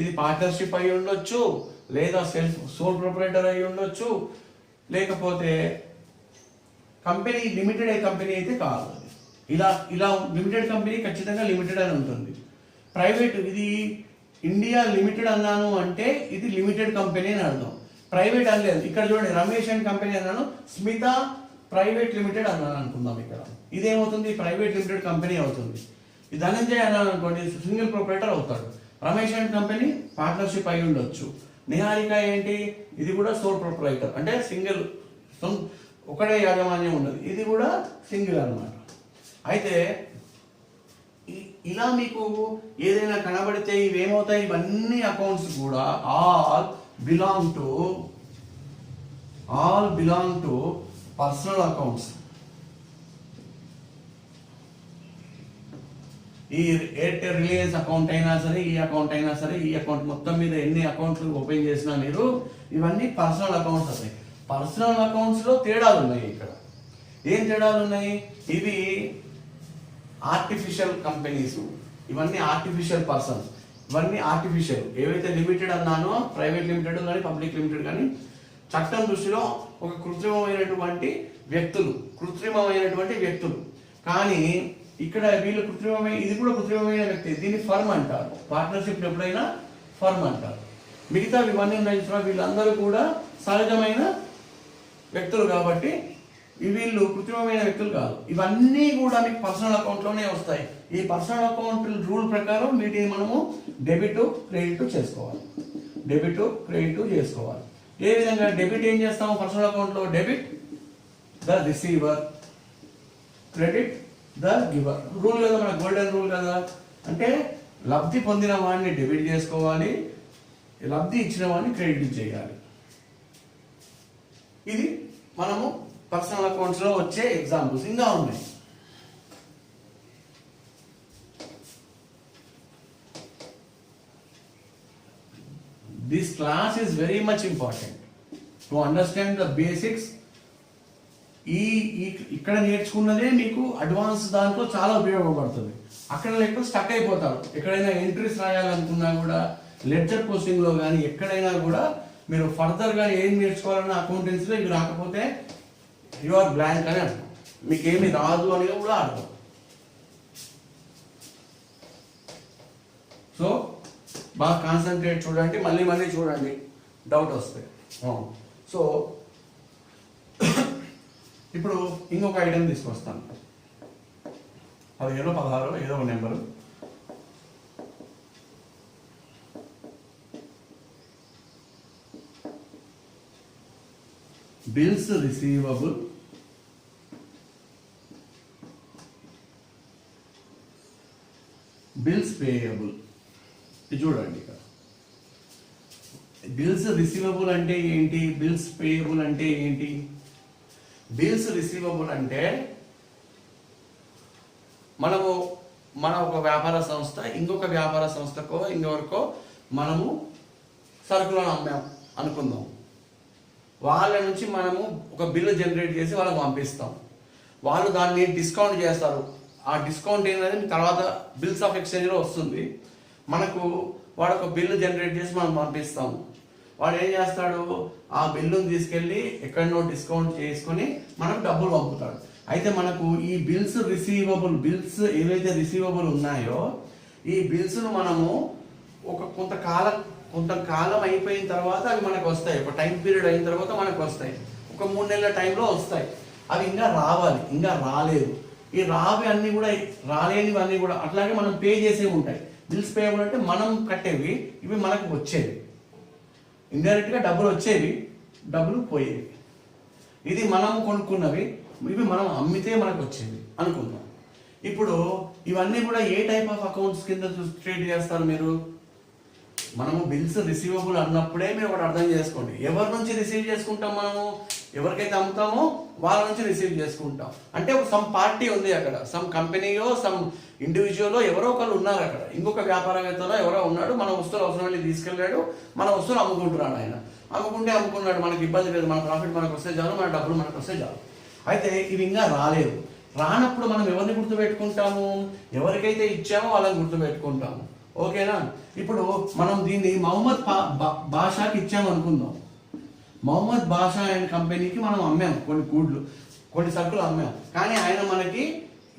ఇది పార్ట్నర్షిప్ అయి ఉండొచ్చు, లేదా సోల్ ప్రొపరేటర్ అయి ఉండొచ్చు, లేకపోతే కంపెనీ లిమిటెడ్ అయ్యే కంపెనీ అయితే కాదు. ఇలా లిమిటెడ్ కంపెనీ ఖచ్చితంగా లిమిటెడ్ అని ఉంటుంది. ప్రైవేట్, ఇది ఇండియా లిమిటెడ్ అన్నాను అంటే ఇది లిమిటెడ్ కంపెనీ అని అర్థం, ప్రైవేట్ అనలేదు. ఇక్కడ చూడండి, రమేష్ అండ్ కంపెనీ అన్నాను, స్మిత ప్రైవేట్ లిమిటెడ్ అన్నాను అనుకుందాం. ఇక్కడ ఇదేమవుతుంది, ప్రైవేట్ లిమిటెడ్ కంపెనీ అవుతుంది. ఈ ధనంజయ్ అన్నాను అనుకోండి, సింగిల్ ప్రొపరేటర్ అవుతాడు. రమేష్ అండ్ కంపెనీ పార్ట్నర్షిప్ అయి ఉండొచ్చు. నిహారిక ఏంటి, ఇది కూడా సోల్ ప్రొపరైటర్, అంటే సింగిల్, ఒకటే యాజమాన్యం ఉండదు, ఇది కూడా సింగిల్ అన్నమాట. అయితే ఇలా మీకు ఏదైనా కనబడితే ఇవేమవుతాయి, ఇవన్నీ అకౌంట్స్ కూడా all belong to personal accounts. ఈ ఎయిర్టెల్ రిలయన్స్ అకౌంట్ అయినా సరే, ఈ అకౌంట్ అయినా సరే, ఈ అకౌంట్ మొత్తం మీద ఎన్ని అకౌంట్లు ఓపెన్ చేసినా మీరు ఇవన్నీ పర్సనల్ అకౌంట్స్ అవుతాయి. పర్సనల్ అకౌంట్స్ లో తేడాలు ఉన్నాయి. ఇక్కడ ఏం తేడాలు ఉన్నాయి, ఇవి ఆర్టిఫిషియల్ కంపెనీస్, ఇవన్నీ ఆర్టిఫిషియల్ పర్సన్స్, ఇవన్నీ ఆర్టిఫిషియల్. ఏవైతే లిమిటెడ్ అన్నానో, ప్రైవేట్ లిమిటెడ్ కానీ పబ్లిక్ లిమిటెడ్ కానీ, చట్టం దృష్టిలో ఒక కృత్రిమమైనటువంటి వ్యక్తులు. కానీ ఇక్కడ వీళ్ళు కృత్రిమమైన, ఇది కూడా కృత్రిమమైన వ్యక్తి, దీన్ని ఫర్మ్ అంటారు. పార్ట్నర్షిప్ ఎప్పుడైనా ఫర్మ్ అంటారు. మిగతా ఇవన్నీ ఉన్నాయి, వీళ్ళందరూ కూడా సహజమైన వ్యక్తులు కాబట్టి వీళ్ళు కృత్రిమమైన వ్యక్తులు కాదు. ఇవన్నీ కూడా మీకు పర్సనల్ అకౌంట్లోనే వస్తాయి. ఈ పర్సనల్ అకౌంట్ రూల్ ప్రకారం వీటిని మనము డెబిట్ క్రెడిట్ చేసుకోవాలి. ఏ విధంగా డెబిట్ ఏం చేస్తాము పర్సనల్ అకౌంట్లో, debit the receiver, credit the giver. Rule కదా, మన గోల్డెన్ రూల్ కదా. అంటే లబ్ధి పొందిన వాడిని డెబిట్ చేసుకోవాలి, లబ్ధి ఇచ్చిన వాడిని క్రెడిట్ చేయాలి. ఇది మనము పర్సనల్ అకౌంట్స్ లో వచ్చే ఎగ్జాంపుల్స్. ఇంకా ఉన్నాయి. This class is very much important to understand the basics. ఇక్కడ నేర్చుకున్నదే మీకు అడ్వాన్స్ దాంట్లో చాలా ఉపయోగపడుతుంది. అక్కడ లేకపోతే స్టక్ అయిపోతారు. ఎక్కడైనా ఎంట్రీస్ రాయాలనుకున్నా కూడా, లెడ్జర్ పోస్టింగ్ లో కానీ ఎక్కడైనా కూడా మీరు ఫర్దర్గా ఏం నేర్చుకోవాలన్న అకౌంటెన్సీలో ఇవి రాకపోతే యు ఆర్ బ్లాంక్ అని అర్థం, మీకు ఏమి రాదు అని కూడా అర్థం. సో బాగా కాన్సన్ట్రేట్ చూడండి, మళ్ళీ మళ్ళీ చూడండి, డౌట్ వస్తాయి. సో ఇప్పుడు ఇంకొక ఐటెం తీసుకొస్తాను, 15 16 ఏదో ఒక number. Bills receivable bills payable. ఇది చూడండి, ఇక్కడ బిల్స్ రిసీవబుల్ అంటే ఏంటి, బిల్స్ పేయబుల్ అంటే ఏంటి? బిల్స్ రిసీవబుల్ అంటే మన ఒక వ్యాపార సంస్థ ఇంకొక వ్యాపార సంస్థకో ఇంకొకరికో మనము సరుకులను అమ్మాం అనుకుందాం, వాళ్ళ నుంచి మనము ఒక బిల్లు జనరేట్ చేసి వాళ్ళకి పంపిస్తాం, వాళ్ళు దాన్ని డిస్కౌంట్ చేస్తారు. ఆ డిస్కౌంట్ ఏంటనేది తర్వాత బిల్స్ ఆఫ్ ఎక్స్చేంజ్లో వస్తుంది. మనకు వాడు ఒక బిల్లు జనరేట్ చేసి మనం పంపిస్తాము, వాడు ఏం చేస్తాడు, ఆ బిల్లును తీసుకెళ్ళి ఎక్కడనో డిస్కౌంట్ చేసుకొని మనకు డబ్బులు పంపుతాడు. అయితే మనకు ఈ బిల్స్ రిసీవబుల్, బిల్స్ ఏవైతే రిసీవబుల్ ఉన్నాయో ఈ బిల్స్ను మనము కొంతకాలం అయిపోయిన తర్వాత అవి మనకు వస్తాయి, ఒక టైం పీరియడ్ అయిన తర్వాత మనకు వస్తాయి, ఒక 3 నెలల టైంలో వస్తాయి. అవి ఇంకా రావాలి, ఇంకా రాలేదు. ఈ రావి అన్నీ కూడా రాలేనివి అన్నీ కూడా అట్లాగే మనం పే చేసేవి ఉంటాయి. బిల్స్ పేయబుల్ అంటే మనం కట్టేవి, ఇవి మనకు వచ్చేవి, ఇండైరెక్ట్గా డబ్బులు వచ్చేవి, డబ్బులు పోయేవి. ఇది మనం కొనుక్కున్నవి, ఇవి మనం అమ్మితే మనకు వచ్చేవి అనుకుందాం. ఇప్పుడు ఇవన్నీ కూడా ఏ టైప్ ఆఫ్ అకౌంట్స్ కింద ట్రీట్ చేస్తారు మీరు? మనము బిల్స్ రిసీవబుల్ అన్నప్పుడే మీరు ఒకటి అర్థం చేసుకోండి, ఎవరి నుంచి రిసీవ్ చేసుకుంటాం, మనము ఎవరికైతే అమ్ముతామో వాళ్ళ నుంచి రిసీవ్ చేసుకుంటాం. అంటే సమ్ పార్టీ ఉంది అక్కడ, సమ్ కంపెనీయో సమ్ ఇండివిజువల్లో ఎవరో ఒకళ్ళు ఉన్నారు అక్కడ, ఇంకొక వ్యాపారవేత్తలో ఎవరో ఉన్నాడు, మన వస్తువులు అవసరం వెళ్ళి తీసుకెళ్ళాడు, మన వస్తువులు అమ్ముకుంటున్నాడు. ఆయన అమ్ముకున్నాడు, మనకి ఇబ్బంది లేదు, మన ప్రాఫిట్ మనకు వస్తే చాలు, మన డబ్బులు మనకు వస్తే చాలు. అయితే ఇవి ఇంకా రాలేదు. రానప్పుడు మనం ఎవరిని గుర్తుపెట్టుకుంటాము? ఎవరికైతే ఇచ్చామో వాళ్ళని గుర్తుపెట్టుకుంటాము. ఓకేనా? ఇప్పుడు మనం దీన్ని మహమ్మద్ బాషాకి ఇచ్చాము అనుకుందాం. మహమ్మద్ బాషా అండ్ కంపెనీకి మనం అమ్మాము కొన్ని సరుకులు అమ్మాము, కానీ ఆయన మనకి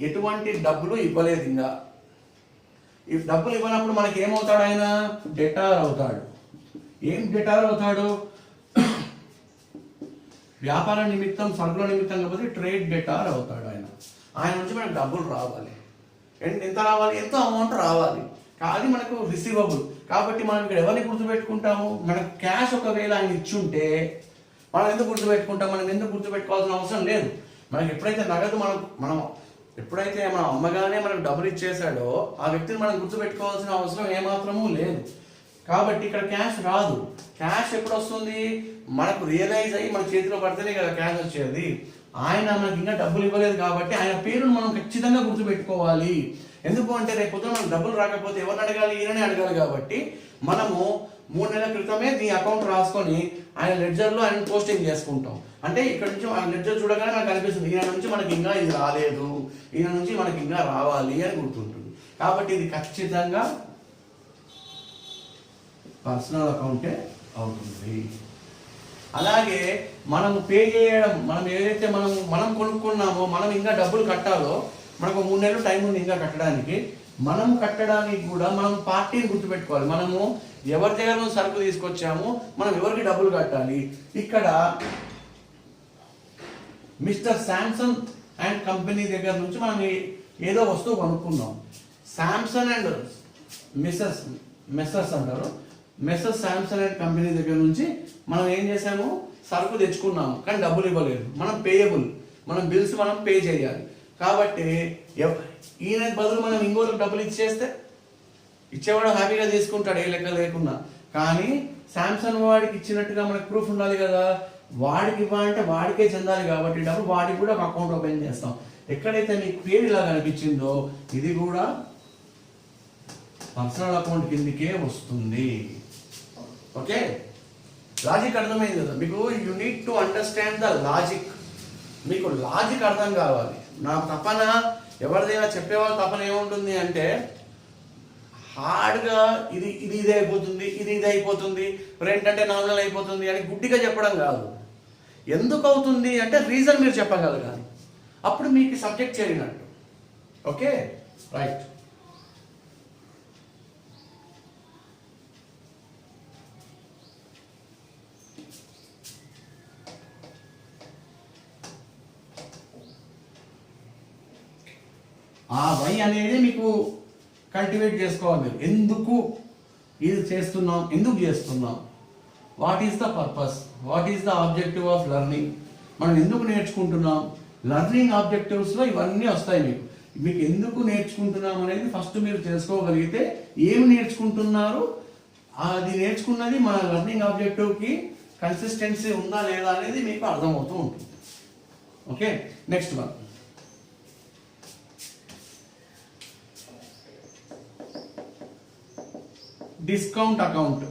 ఎటువంటి డబ్బులు ఇవ్వలేదు. ఇంకా ఈ డబ్బులు ఇవ్వనప్పుడు మనకి ఏమవుతాడు? ఆయన డెటార్ అవుతాడు. ఏం డెటార్ అవుతాడు? వ్యాపార నిమిత్తం, సరుకుల నిమిత్తం కాకపోతే ట్రేడ్ డెటార్ అవుతాడు. ఆయన నుంచి మనకు డబ్బులు రావాలి. ఎంత రావాలి? ఎంతో అమౌంట్ రావాలి. అది మనకు రిసీవబుల్. కాబట్టి మనం ఇక్కడ ఎవరిని గుర్తుపెట్టుకుంటాము? మనకు క్యాష్ ఒకవేళ ఆయన ఇచ్చుంటే మనం ఎందుకు గుర్తుపెట్టుకుంటాం? మనం ఎందుకు గుర్తుపెట్టుకోవాల్సిన అవసరం లేదు. మనకి ఎప్పుడైతే నగదు మనం ఎప్పుడైతే మన అమ్మగానే మనకు డబ్బులు ఇచ్చేసాడో ఆ వ్యక్తిని మనం గుర్తుపెట్టుకోవాల్సిన అవసరం ఏమాత్రమూ లేదు. కాబట్టి ఇక్కడ క్యాష్ రాదు. క్యాష్ ఎప్పుడు వస్తుంది? మనకు రియలైజ్ అయ్యి మన చేతిలో పడితేనే కదా క్యాష్ వచ్చేది. ఆయన మనకి ఇంకా డబ్బులు ఇవ్వలేదు కాబట్టి ఆయన పేరును మనం ఖచ్చితంగా గుర్తుపెట్టుకోవాలి. ఎందుకు అంటే రేపు పొద్దున మనకు డబ్బులు రాకపోతే ఎవరిని అడగాలి? ఈయననే అడగాలి. కాబట్టి మనము 3 నెలల క్రితమే ఈ అకౌంట్ రాసుకొని ఆయన లెడ్జర్లో ఆయన పోస్టింగ్ చేసుకుంటాం. అంటే ఇక్కడ నుంచి ఆయన లెడ్జర్ చూడగానే మనకు అనిపిస్తుంది, ఈయన నుంచి మనకి ఇంకా ఇది రాలేదు, ఈయన నుంచి మనకి ఇంకా రావాలి అని గుర్తుంటుంది. కాబట్టి ఇది ఖచ్చితంగా పర్సనల్ అకౌంటే అవుతుంది. అలాగే మనము పే చేయడం, మనం ఏదైతే మనం కొనుక్కున్నామో మనం ఇంకా డబ్బులు కట్టాలో, మనకు 3 నెలలు టైం ఉంది ఇంకా కట్టడానికి. మనం కట్టడానికి కూడా మనం పార్టీని గుర్తుపెట్టుకోవాలి. మనము ఎవరి దగ్గర సరుకు తీసుకొచ్చామో మనం ఎవరికి డబ్బులు కట్టాలి. ఇక్కడ మిస్టర్ శాంసంగ్ అండ్ కంపెనీ దగ్గర నుంచి మనం ఏదో వస్తువు కొనుక్కున్నాం. శాంసంగ్ అండ్ మెస్సర్స్ అంటారు, మెస్సర్స్ శాంసంగ్ అండ్ కంపెనీ దగ్గర నుంచి మనం ఏం చేసాము? సరుకు తెచ్చుకున్నాము, కానీ డబ్బులు ఇవ్వలేదు. మనం పేయబుల్, మనం బిల్స్ మనం పే చేయాలి. కాబట్టి ఈయన బదులు మనం ఇంకోరికి డబ్బులు ఇచ్చేస్తే ఇచ్చేవాడు హ్యాపీగా తీసుకుంటాడు, ఏ లెక్క లేకున్నా. కానీ శాంసంగ్ వాడికి ఇచ్చినట్టుగా మనకు ప్రూఫ్ ఉండాలి కదా. వాడికి ఇవ్వాలంటే వాడికే చెందాలి కాబట్టి డబ్బులు వాడికి కూడా ఒక అకౌంట్ ఓపెన్ చేస్తాం. ఎక్కడైతే మీకు పేరు ఇలా కనిపించిందో ఇది కూడా పర్సనల్ అకౌంట్ కిందకే వస్తుంది. ఓకే, లాజిక్ అర్థమైంది కదా మీకు? You need to understand the logic. మీకు లాజిక్ అర్థం కావాలి. నా తపన ఎవరిదైనా చెప్పేవాళ్ళ తపన ఏముంటుంది అంటే హార్డ్గా ఇది అయిపోతుంది, ఇది అయిపోతుంది, రెంట్ అంటే నామినల్ అయిపోతుంది అని గుడ్డిగా చెప్పడం కాదు. ఎందుకు అవుతుంది అంటే రీజన్ మీరు చెప్పగలగాలి, అప్పుడు మీకు సబ్జెక్ట్ చేరినట్టు. Okay, right. ఆ వై అనేది మీకు కల్టివేట్ చేసుకోవాలి మీరు. ఎందుకు ఇది చేస్తున్నాం, ఎందుకు చేస్తున్నాం, what is the purpose, what is the objective of learning, మనం ఎందుకు నేర్చుకుంటున్నాం. లెర్నింగ్ ఆబ్జెక్టివ్స్లో ఇవన్నీ వస్తాయి. మీకు ఎందుకు నేర్చుకుంటున్నాం అనేది ఫస్ట్ మీరు తెలుసుకోగలిగితే ఏమి నేర్చుకుంటున్నారు, అది నేర్చుకున్నది మన లెర్నింగ్ ఆబ్జెక్టివ్కి కన్సిస్టెన్సీ ఉందా లేదా అనేది మీకు అర్థమవుతూ ఉంటుంది. Okay, next one. Discount account.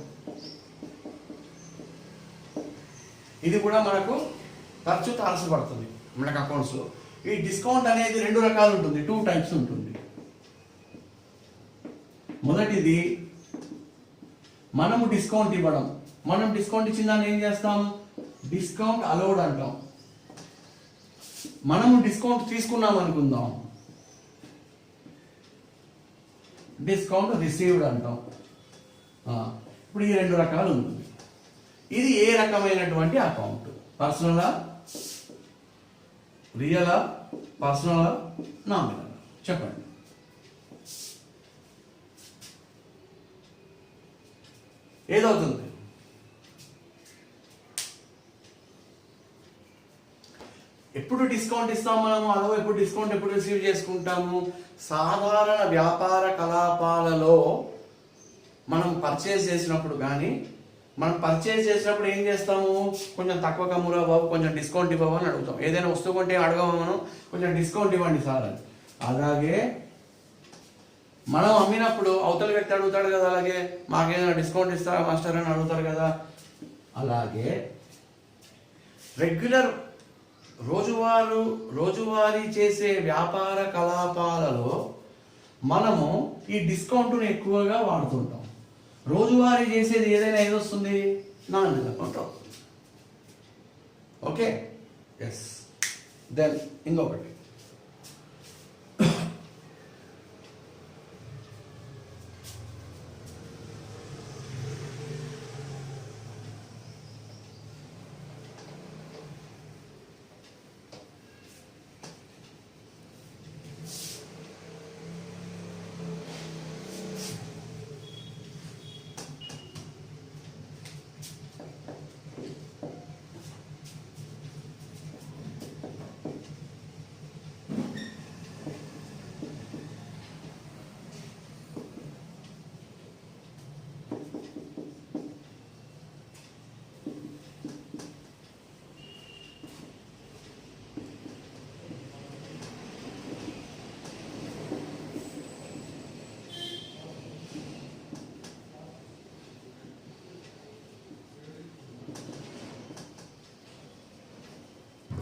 ఇది కూడా మనకు తరచు తారసపడుతుంది మనకు అకౌంట్స్లో. ఈ డిస్కౌంట్ అనేది 2 రకాలు ఉంటుంది, 2 టైప్స్ ఉంటుంది. మొదటిది మనము డిస్కౌంట్ ఇవ్వడం. మనం డిస్కౌంట్ ఇచ్చిన దాన్ని ఏం చేస్తాం, డిస్కౌంట్ అలౌడ్ అంటాం. మనము డిస్కౌంట్ తీసుకున్నాం అనుకుందాం, డిస్కౌంట్ రిసీవ్డ్ అంటాం. ఇప్పుడు ఈ 2 రకాలు ఉంటుంది. ఇది ఏ రకమైనటువంటి అకౌంట్, పర్సనలా, రియలా, పర్సనలా, నామినల్, చెప్పండి. ఏదవుతుంది? ఎప్పుడు డిస్కౌంట్ ఇస్తాము మనము, అలో ఎప్పుడు డిస్కౌంట్ ఎప్పుడు రిసీవ్ చేసుకుంటాము? సాధారణ వ్యాపార కలాపాలలో మనం పర్చేజ్ చేసినప్పుడు కానీ, మనం పర్చేజ్ చేసినప్పుడు ఏం చేస్తాము, కొంచెం తక్కువ కమ్మురా బాబు, కొంచెం డిస్కౌంట్ ఇవ్వవు అని అడుగుతాం. ఏదైనా వస్తువు కొంటే అడగము మనం, కొంచెం డిస్కౌంట్ ఇవ్వండి సార్ అని. అలాగే మనం అమ్మినప్పుడు అవతల వ్యక్తి అడుగుతాడు కదా, అలాగే మాకేదైనా డిస్కౌంట్ ఇస్తారా మాస్టర్ అని అడుగుతారు కదా. అలాగే రెగ్యులర్ రోజువారీ చేసే వ్యాపార కలాపాలలో మనము ఈ డిస్కౌంట్ను ఎక్కువగా వాడుతుంటాం. రోజువారీ చేసేది ఏదైనా ఏదొస్తుంది, నామినల్ అకౌంట్ అవుతుంది. Okay, yes. దెన్ ఇంకొకటి,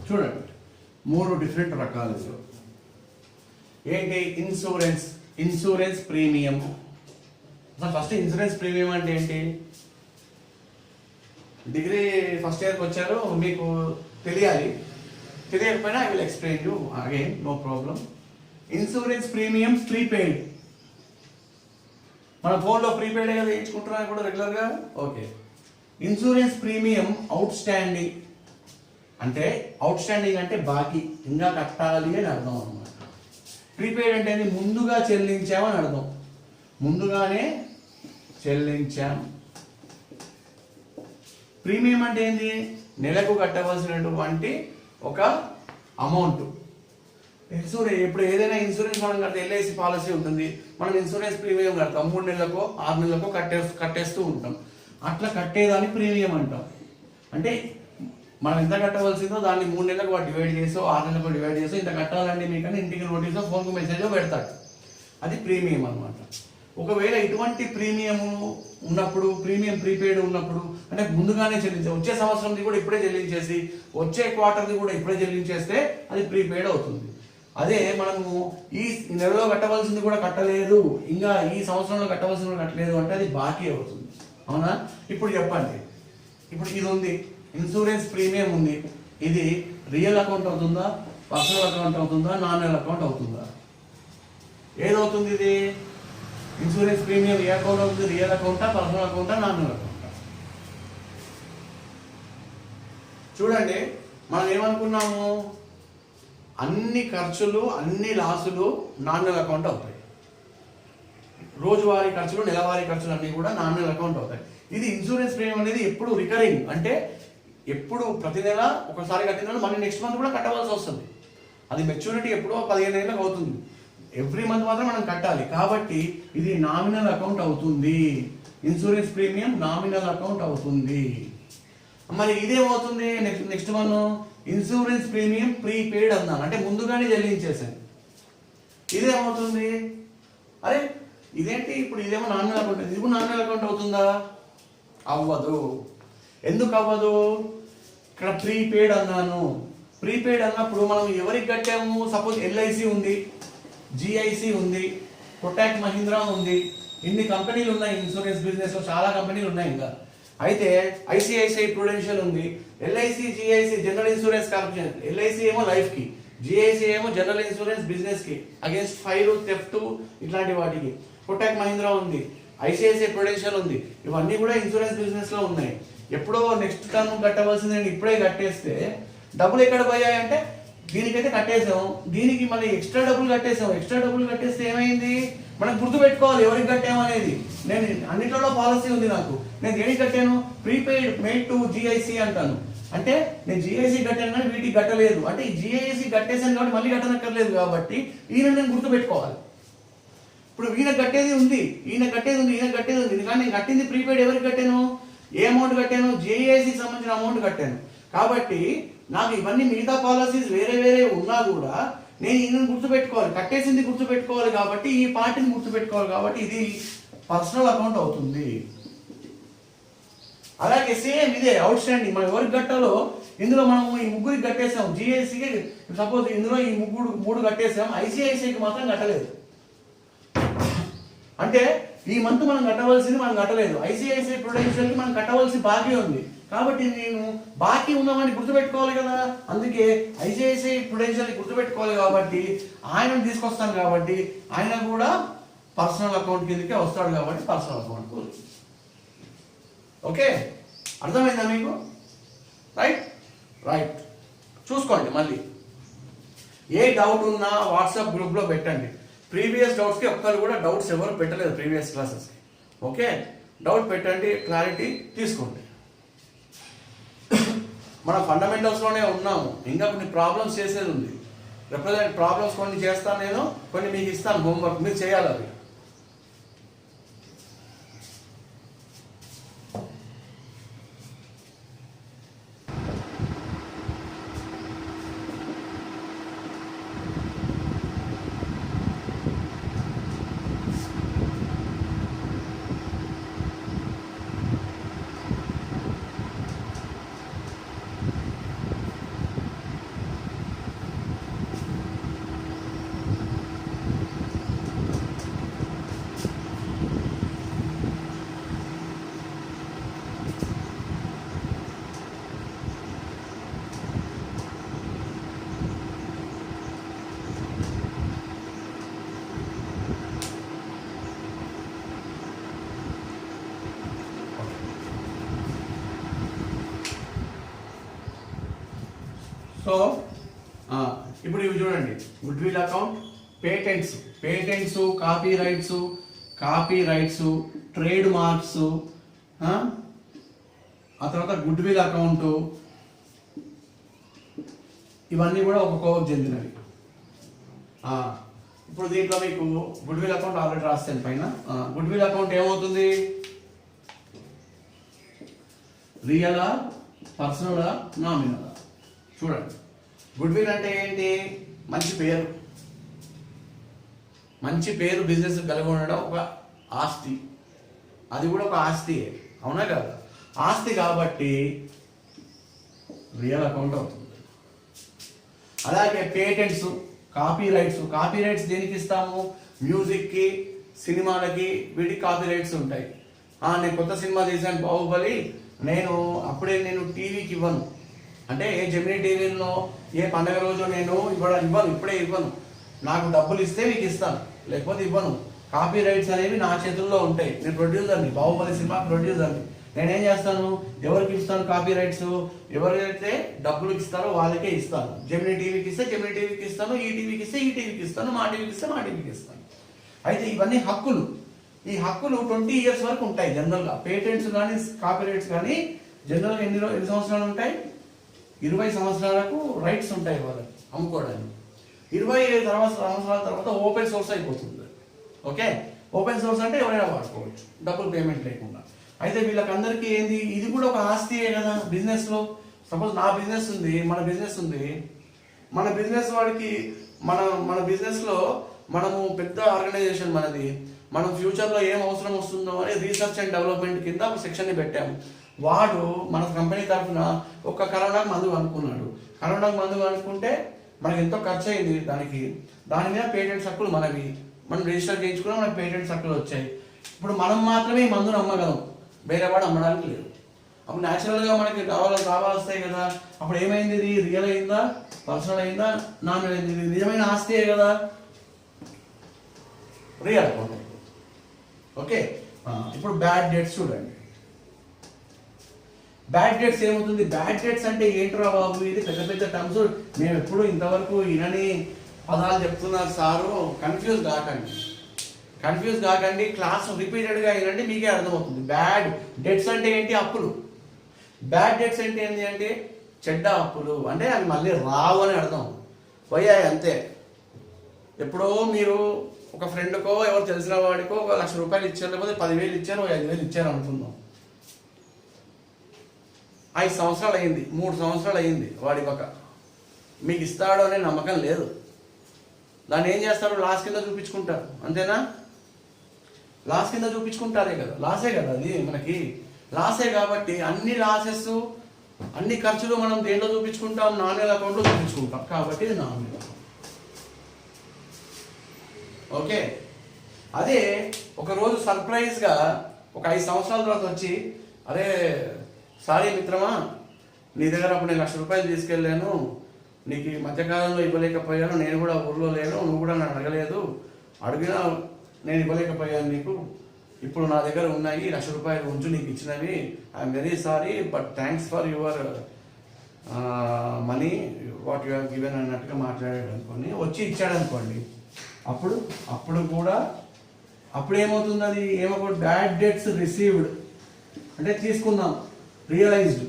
చూడండి 3 డిఫరెంట్ రకాలు. ఏంటి? Insurance premium. First insurance premium అంటే ఏంటి? డిగ్రీ ఫస్ట్ ఇయర్కి వచ్చారు, మీకు తెలియాలి. తెలియకపోయినా I will explain you again, no problem. Insurance premium prepaid. మన ఫోన్లో ప్రీపెయిడ్ కదా వేయించుకుంటున్నాను కూడా రెగ్యులర్గా. Okay. Insurance premium outstanding అంటే, అవుట్ స్టాండింగ్ అంటే బాకీ, ఇంకా కట్టాలి అని అర్థం అన్నమాట. ప్రీపెయిడ్ అంటే ముందుగా చెల్లించామని అర్థం, ముందుగానే చెల్లించాం. ప్రీమియం అంటే ఏంటి? నెలకు కట్టవలసినటువంటి ఒక అమౌంట్. ఇప్పుడు ఏదైనా ఇన్సూరెన్స్ మనం కడితే ఎల్ఐసి పాలసీ ఉంటుంది, మనం ఇన్సూరెన్స్ ప్రీమియం కడతాం, 3 నెలలకో 6 నెలలకో కట్టేస్తూ ఉంటాం. అట్లా కట్టేదాన్ని ప్రీమియం అంటాం. అంటే మనం ఎంత కట్టవలసిందో దాన్ని 3 నెలలకు డివైడ్ చేసో 6 నెలలకు డివైడ్ చేసో ఇంత కట్టాలండి మీకు అని ఇంటికి నోటీసో ఫోన్కు మెసేజో పెడతాడు. అది ప్రీమియం అనమాట. ఒకవేళ ఇటువంటి ప్రీమియం ఉన్నప్పుడు, ప్రీమియం ప్రీపెయిడ్ ఉన్నప్పుడు అంటే ముందుగానే చెల్లించాలి, వచ్చే సంవత్సరంది కూడా ఇప్పుడే చెల్లించేసి వచ్చే క్వార్టర్ది కూడా ఇప్పుడే చెల్లించేస్తే అది ప్రీపెయిడ్ అవుతుంది. అదే మనము ఈ నెలలో కట్టవలసింది కూడా కట్టలేదు, ఇంకా ఈ సంవత్సరంలో కట్టవలసింది కూడా కట్టలేదు అంటే అది బాకీ అవుతుంది. అవునా? ఇప్పుడు చెప్పండి, ఇప్పుడు ఇది ఉంది, ఇన్సూరెన్స్ ప్రీమియం ఉంది, ఇది రియల్ అకౌంట్ అవుతుందా, పర్సనల్ అకౌంట్ అవుతుందా, నాన్ రియల్ అకౌంట్ అవుతుందా? ఏదవుతుంది ఇది? ఇన్సూరెన్స్ ప్రీమియం ఏ అకౌంట్ అవుతుంది? రియల్ అకౌంటా, పర్సనల్ అకౌంటా, నాన్ రియల్ అకౌంటా? చూడండి, మనం ఏమనుకున్నాము, అన్ని ఖర్చులు అన్ని లాసులు నాన్ రియల్ అకౌంట్ అవుతాయి. రోజువారీ ఖర్చులు, నెలవారీ ఖర్చులు అన్నీ కూడా నాన్ రియల్ అకౌంట్ అవుతాయి. ఇది ఇన్సూరెన్స్ ప్రీమియం అనేది ఎప్పుడు రికరింగ్, అంటే ఎప్పుడు ప్రతి నెల ఒకసారి కట్టిన మళ్ళీ నెక్స్ట్ మంత్ కూడా కట్టవలసి వస్తుంది. అది మెచ్యూరిటీ ఎప్పుడో 15 ఏళ్ళకి అవుతుంది. ఎవ్రీ మంత్ మాత్రం మనం కట్టాలి. కాబట్టి ఇది నామినల్ అకౌంట్ అవుతుంది. ఇన్సూరెన్స్ ప్రీమియం నామినల్ అకౌంట్ అవుతుంది. మరి ఇదేమవుతుంది? Next one insurance premium prepaid అన్నాను, అంటే ముందుగానే చెల్లించేసాను. ఇదేమవుతుంది? అరే ఇదేంటి, ఇప్పుడు ఇదేమో నామినల్ అకౌంట్, ఇది కూడా నామినల్ అకౌంట్ అవుతుందా? అవ్వదు. ఎందుకు అవ్వదు? ఇక్కడ ప్రీపెయిడ్ అన్నాను. ప్రీపెయిడ్ అన్నప్పుడు మనం ఎవరికి కట్టాము? సపోజ్ ఎల్ఐసి ఉంది, జిఐసి ఉంది, కొటాక్ మహీంద్రా ఉంది, ఇన్ని కంపెనీలు ఉన్నాయి ఇన్సూరెన్స్ బిజినెస్ లో, చాలా కంపెనీలు ఉన్నాయి. ఇంకా అయితే ఐసిఐసిఐ ప్రుడెన్షియల్ ఉంది, LIC, GIC general insurance corporation, LIC ఏమో లైఫ్ కి, జిఐసి ఏమో జనరల్ ఇన్సూరెన్స్ బిజినెస్ కి అగేన్స్ట్ ఫైర్, థెఫ్ట్ ఇట్లాంటి వాటికి, కొటాక్ మహీంద్రా ఉంది, ఐసిఐసిఐ ప్రుడెన్షియల్ ఉంది. ఇవన్నీ కూడా ఇన్సూరెన్స్ బిజినెస్ లో ఉన్నాయి. ఎప్పుడో నెక్స్ట్ టర్మ్ కట్టవలసింది నేను ఇప్పుడే కట్టేస్తే డబ్బులు ఎక్కడ పోయాయంటే, దీనికైతే కట్టేసాం, దీనికి మళ్ళీ ఎక్స్ట్రా డబ్బులు కట్టేసాం. ఎక్స్ట్రా డబ్బులు కట్టేస్తే ఏమైంది? మనం గుర్తు పెట్టుకోవాలి ఎవరికి కట్టాము అనేది. నేను అన్నింటిలో పాలసీ ఉంది నాకు. నేను దేనికి కట్టాను? ప్రీపెయిడ్ మేడ్ టు జిఐసి అంటాను. అంటే నేను జిఐసి కట్టాను కానీ వీటికి కట్టలేదు, అంటే ఈ జిఐసి కట్టేసాను కాబట్టి మళ్ళీ కట్టనక్కర్లేదు. కాబట్టి ఈయన నేను గుర్తు పెట్టుకోవాలి. ఇప్పుడు ఈయన కట్టేది ఉంది, ఈయన కట్టేది ఉంది, ఈయన కట్టేది ఉంది, కానీ నేను కట్టింది ప్రీపెయిడ్ ఎవరికి కట్టాను? ఏ అమౌంట్ కట్టాను? జిఐసికి సంబంధించిన అమౌంట్ కట్టాను. కాబట్టి నాకు ఇవన్నీ మిగతా పాలసీస్ వేరే వేరే ఉన్నా కూడా నేను ఈయనను గుర్తుపెట్టుకోవాలి, కట్టేసింది గుర్తుపెట్టుకోవాలి. కాబట్టి ఈ పార్టీని గుర్తుపెట్టుకోవాలి. కాబట్టి ఇది పర్సనల్ అకౌంట్ అవుతుంది. అలాగే సేమ్ ఇదే అవుట్ స్టాండింగ్ మనం ఎవరికి కట్టాలో ఇందులో మనం ఈ ముగ్గురికి కట్టేసాం. జిఐసికి సపోజ్ ఇందులో ఈ మూడు కట్టేసాం, ఐసిఐసిఐకి మాత్రం కట్టలేదు. అంటే ఈ మంత్ మనం కట్టవలసింది మనం కట్టలేదు, ఐసిఐసిఐ ప్రుడెన్షియల్కి మనం కట్టవలసి బాకీ ఉంది. కాబట్టి నేను బాకీ ఉన్నామని గుర్తుపెట్టుకోవాలి కదా, అందుకే ఐసిఐసిఐ ప్రుడెన్షియల్ని గుర్తుపెట్టుకోవాలి. కాబట్టి ఆయనను తీసుకొస్తాను, కాబట్టి ఆయన కూడా పర్సనల్ అకౌంట్ కిందకే వస్తాడు, కాబట్టి పర్సనల్ అకౌంట్. ఓకే, అర్థమైందా మీకు? రైట్ రైట్ చూసుకోండి. మళ్ళీ ఏ డౌట్ ఉన్నా వాట్సాప్ గ్రూప్లో పెట్టండి. ప్రీవియస్ డౌట్స్కి ఒక్కరు కూడా డౌట్స్ ఎవరు పెట్టలేదు ప్రీవియస్ క్లాసెస్కి. ఓకే, డౌట్ పెట్టండి, క్లారిటీ తీసుకోండి. మన ఫండమెంటల్స్లోనే ఉన్నాము, ఇంకా కొన్ని ప్రాబ్లమ్స్ చేసేది ఉంది. రిప్రజెంట్ ప్రాబ్లమ్స్ కొన్ని చేస్తాను నేను, కొన్ని మీకు ఇస్తాను హోంవర్క్, మీరు చేయాలి అవి. సో ఇప్పుడు ఇవి చూడండి, good will account, patents, copy rights, trade marks, ఆ తర్వాత గుడ్ విల్ అకౌంట్, ఇవన్నీ కూడా ఒక కోవకు చెందినవి. ఇప్పుడు దీంట్లో మీకు గుడ్ విల్ అకౌంట్ ఆల్రెడీ రాస్తాను పైన. గుడ్ విల్ అకౌంట్ ఏమవుతుంది? రియలా, పర్సనలా, నామినలా? చూడండి, గుడ్ విల్ అంటే ఏంటి? మంచి పేరు బిజినెస్ కలిగి ఉండడం ఒక ఆస్తి, అది కూడా ఒక ఆస్తియే, అవునా కదా? ఆస్తి కాబట్టి రియల్ అకౌంట్ అవుతుంది. అలాగే పేటెంట్స్, కాపీ రైట్స్ దేనికి ఇస్తాము? మ్యూజిక్కి, సినిమాలకి, వీటికి కాపీ రైట్స్ ఉంటాయి. నేను కొత్త సినిమా తీసాను బాహుబలి, అప్పుడే టీవీకి ఇవ్వను, అంటే ఏ జెమినీ టీవీలో ఏ పండగ రోజు నేను ఇప్పుడే ఇవ్వను, నాకు డబ్బులు ఇస్తే మీకు ఇస్తాను, లేకపోతే ఇవ్వను. కాపీ రైట్స్ అనేవి నా చేతుల్లో ఉంటాయి. నేను ప్రొడ్యూసర్ని, బాహుబలి సినిమా ప్రొడ్యూసర్ని. నేనేం చేస్తాను, ఎవరికి ఇస్తాను కాపీ రైట్స్? ఎవరైతే డబ్బులు ఇస్తారో వాళ్ళకే ఇస్తాను. జెమినీ టీవీకి ఇస్తే జెమినీ టీవీకి ఇస్తాను, ఈ టీవీకి ఇస్తే ఈ టీవీకి ఇస్తాను, మా టీవీకి ఇస్తే మా టీవీకి ఇస్తాను. అయితే ఇవన్నీ హక్కులు. ఈ హక్కులు 20 years వరకు ఉంటాయి జనరల్గా. పేటెంట్స్ కానీ కాపీ రైట్స్ కానీ జనరల్గా ఎన్ని సంవత్సరాలు ఉంటాయి? 20 సంవత్సరాలకు రైట్స్ ఉంటాయి వాళ్ళకి అమ్ముకోవడానికి. 25 సంవత్సరాల తర్వాత ఓపెన్ సోర్స్ అయిపోతుంది. ఓకే, ఓపెన్ సోర్స్ అంటే ఎవరైనా వాడుకోవచ్చు డబ్బులు పేమెంట్ లేకుండా. అయితే వీళ్ళకందరికీ ఏంది, ఇది కూడా ఒక ఆస్తియే కదా బిజినెస్లో. సపోజ్ నా బిజినెస్ ఉంది, మన బిజినెస్ వాడికి మన బిజినెస్లో మనము పెద్ద ఆర్గనైజేషన్ మనది. మనం ఫ్యూచర్లో ఏం అవసరం వస్తుందో అని రీసెర్చ్ అండ్ డెవలప్మెంట్ కింద ఒక సెక్షన్ని పెట్టాము. వాడు మన కంపెనీ తరఫున ఒక కరోనాకు మందు అనుకున్నాడు. కరోనాకు మందు అనుకుంటే మనకి ఎంతో ఖర్చు అయింది దాని మీద పేటెంట్స్ హక్కులు మనవి. మనం రిజిస్టర్ చేయించుకున్నా మనకి పేటెంట్స్ హక్కులు వచ్చాయి. ఇప్పుడు మనం మాత్రమే ఈ మందును అమ్మగలం, వేరే వాడు అమ్మడానికి లేదు. అప్పుడు న్యాచురల్గా మనకి లాభాలు వస్తాయి కదా. అప్పుడు ఏమైంది, ఇది రియల్ అయిందా, పర్సనల్ అయిందా, నాన్ అయింది? ఇది నిజమైన ఆస్తియే కదా, రియల్ అకౌంట్. ఓకే, ఇప్పుడు బ్యాడ్ డెట్స్ చూడండి. బ్యాడ్ డెట్స్ ఏమవుతుంది? బ్యాడ్ డెట్స్ అంటే ఏంట్రా బాబు, ఇది పెద్ద పెద్ద టర్మ్స్, మేము ఎప్పుడు ఇంతవరకు ఇనని పదాలు చెప్తున్నారు సారు. కన్ఫ్యూజ్ కాకండి, క్లాస్ రిపీటెడ్గా వినండి, మీకే అర్థమవుతుంది. బ్యాడ్ డెట్స్ అంటే ఏంటి? అప్పులు. బ్యాడ్ డెట్స్ అంటే ఏంటి అంటే చెడ్డ అప్పులు, అంటే అవి మళ్ళీ రావు అని అర్థం. పోయాయి అంతే. ఎప్పుడో మీరు ఒక ఫ్రెండ్కో ఎవరు తెలిసిన వాడికో 1,00,000 రూపాయలు ఇచ్చారు, లేకపోతే 10,000 ఇచ్చారు, 5,000 ఇచ్చారు అనుకుందాం. 5 సంవత్సరాలు అయింది, 3 సంవత్సరాలు అయింది వాడి ఇవ్వక, మీకు ఇస్తాడు అనే నమ్మకం లేదు. దాన్ని ఏం చేస్తారు? లాస్ కింద చూపించుకుంటారు, అంతేనా? లాస్ కింద చూపించుకుంటారే కదా, లాసే కదా అది మనకి. లాసే కాబట్టి అన్ని లాసెస్, అన్ని ఖర్చులు మనం దేంట్లో చూపించుకుంటాం? నామినల్ అకౌంట్లో చూపించుకుంటాం. కాబట్టి ఇది నామినల్ అకౌంట్. ఓకే, అదే ఒకరోజు సర్ప్రైజ్గా ఒక 5 సంవత్సరాల తర్వాత వచ్చి, అరే సారీ మిత్రమా, నీ దగ్గర అప్పుడు నేను 1,00,000 రూపాయలు తీసుకెళ్ళాను, నీకు ఈ మధ్యకాలంలో ఇవ్వలేకపోయాను, నేను కూడా ఊర్లో లేను, నువ్వు కూడా నన్ను అడగలేదు, అడిగినా నేను ఇవ్వలేకపోయాను నీకు, ఇప్పుడు నా దగ్గర ఉన్నాయి 1,00,000 రూపాయలు ఉంచు, నీకు ఇచ్చినవి, I'm very sorry, but thanks for your money what you have given అన్నట్టుగా మాట్లాడాడు అనుకోండి, వచ్చి ఇచ్చాడు అనుకోండి. అప్పుడు ఏమవుతుంది? అది ఏమవుతుంది? బ్యాడ్ డెట్స్ రిసీవ్డ్ అంటే తీసుకుందాం, రియలైజ్డ్.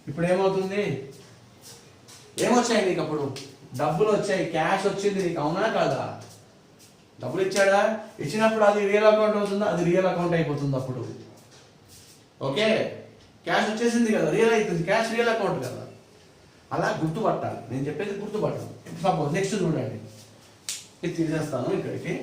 ఇప్పుడు ఏమవుతుంది? ఏమొచ్చాయి నీకు? అప్పుడు డబ్బులు వచ్చాయి, క్యాష్ వచ్చింది నీకు, అవునా కాదా? డబ్బులు ఇచ్చాడా? ఇచ్చినప్పుడు అది రియల్ అకౌంట్ అవుతుందా? అది రియల్ అకౌంట్ అయిపోతుంది అప్పుడు. ఓకే, క్యాష్ వచ్చేసింది కదా, రియల్ అవుతుంది, క్యాష్ రియల్ అకౌంట్ కదా. అలా గుర్తుపట్టాలి, నేను చెప్పేది గుర్తుపట్టాలి. సపోజ్ నెక్స్ట్ చూడండి, ఇది తీసేస్తాను ఇక్కడికి.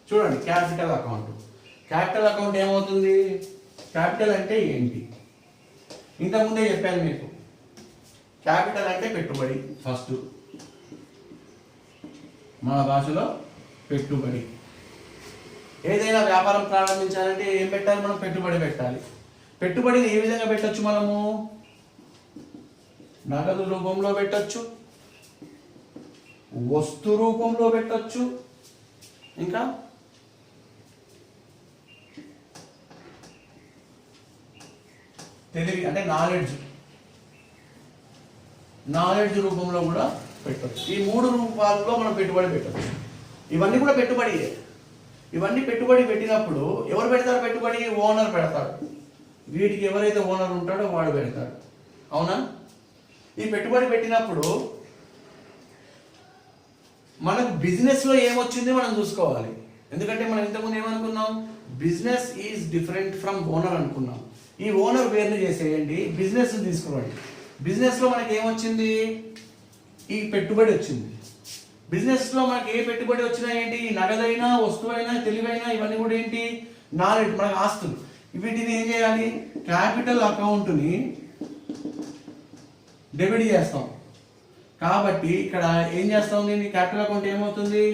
చూడండి, క్యాపిటల్ అకౌంట్. క్యాపిటల్ అకౌంట్ ఏమవుతుంది? క్యాపిటల్ అంటే ఏంటి? ఇంతకుముందే చెప్పాను మీకు. క్యాపిటల్ అంటే పెట్టుబడి. ఫస్ట్ మన భాషలో పెట్టుబడి. ఏదైనా వ్యాపారం ప్రారంభించాలంటే ఏం పెట్టాలి? మనం పెట్టుబడి పెట్టాలి. పెట్టుబడిని ఏ విధంగా పెట్టచ్చు? మనము నగదు రూపంలో పెట్టచ్చు, వస్తు రూపంలో పెట్టచ్చు, ఇంకా తెలివి అంటే నాలెడ్జ్ రూపంలో కూడా పెట్టచ్చు. ఈ 3 రూపాల్లో మనం పెట్టుబడి పెట్టచ్చు. ఇవన్నీ కూడా పెట్టుబడియే. ఇవన్నీ పెట్టుబడి పెట్టినప్పుడు ఎవరు పెడతారు పెట్టుబడి? ఓనర్ పెడతాడు. వీటికి ఎవరైతే ఓనర్ ఉంటాడో వాడు పెడతాడు, అవునా? ఈ పెట్టుబడి పెట్టినప్పుడు మనకు బిజినెస్లో ఏమొచ్చింది మనం చూసుకోవాలి. ఎందుకంటే మనం ఇంతకుముందు ఏమనుకున్నాం? Business is different from owner అనుకున్నాం. ఈ ఓనర్ పేరుని చేసేయండి, బిజినెస్ తీసుకురండి. బిజినెస్లో మనకి ఏమొచ్చింది? ఈ పెట్టుబడి వచ్చింది. బిజినెస్లో మనకి ఏ పెట్టుబడి వచ్చినా ఏంటి? నగదైనా, వస్తువైనా, తెలివైనా ఇవన్నీ కూడా ఏంటి? నాలెడ్జ్, మనకు ఆస్తులు. వీటిని ఏం చేయాలి? క్యాపిటల్ అకౌంట్ని డెబిట్ చేస్తాం. కాబట్టి ఇక్కడ ఏం చేస్తాం? దీన్ని క్యాపిటల్ అకౌంట్ ఏమవుతుంది?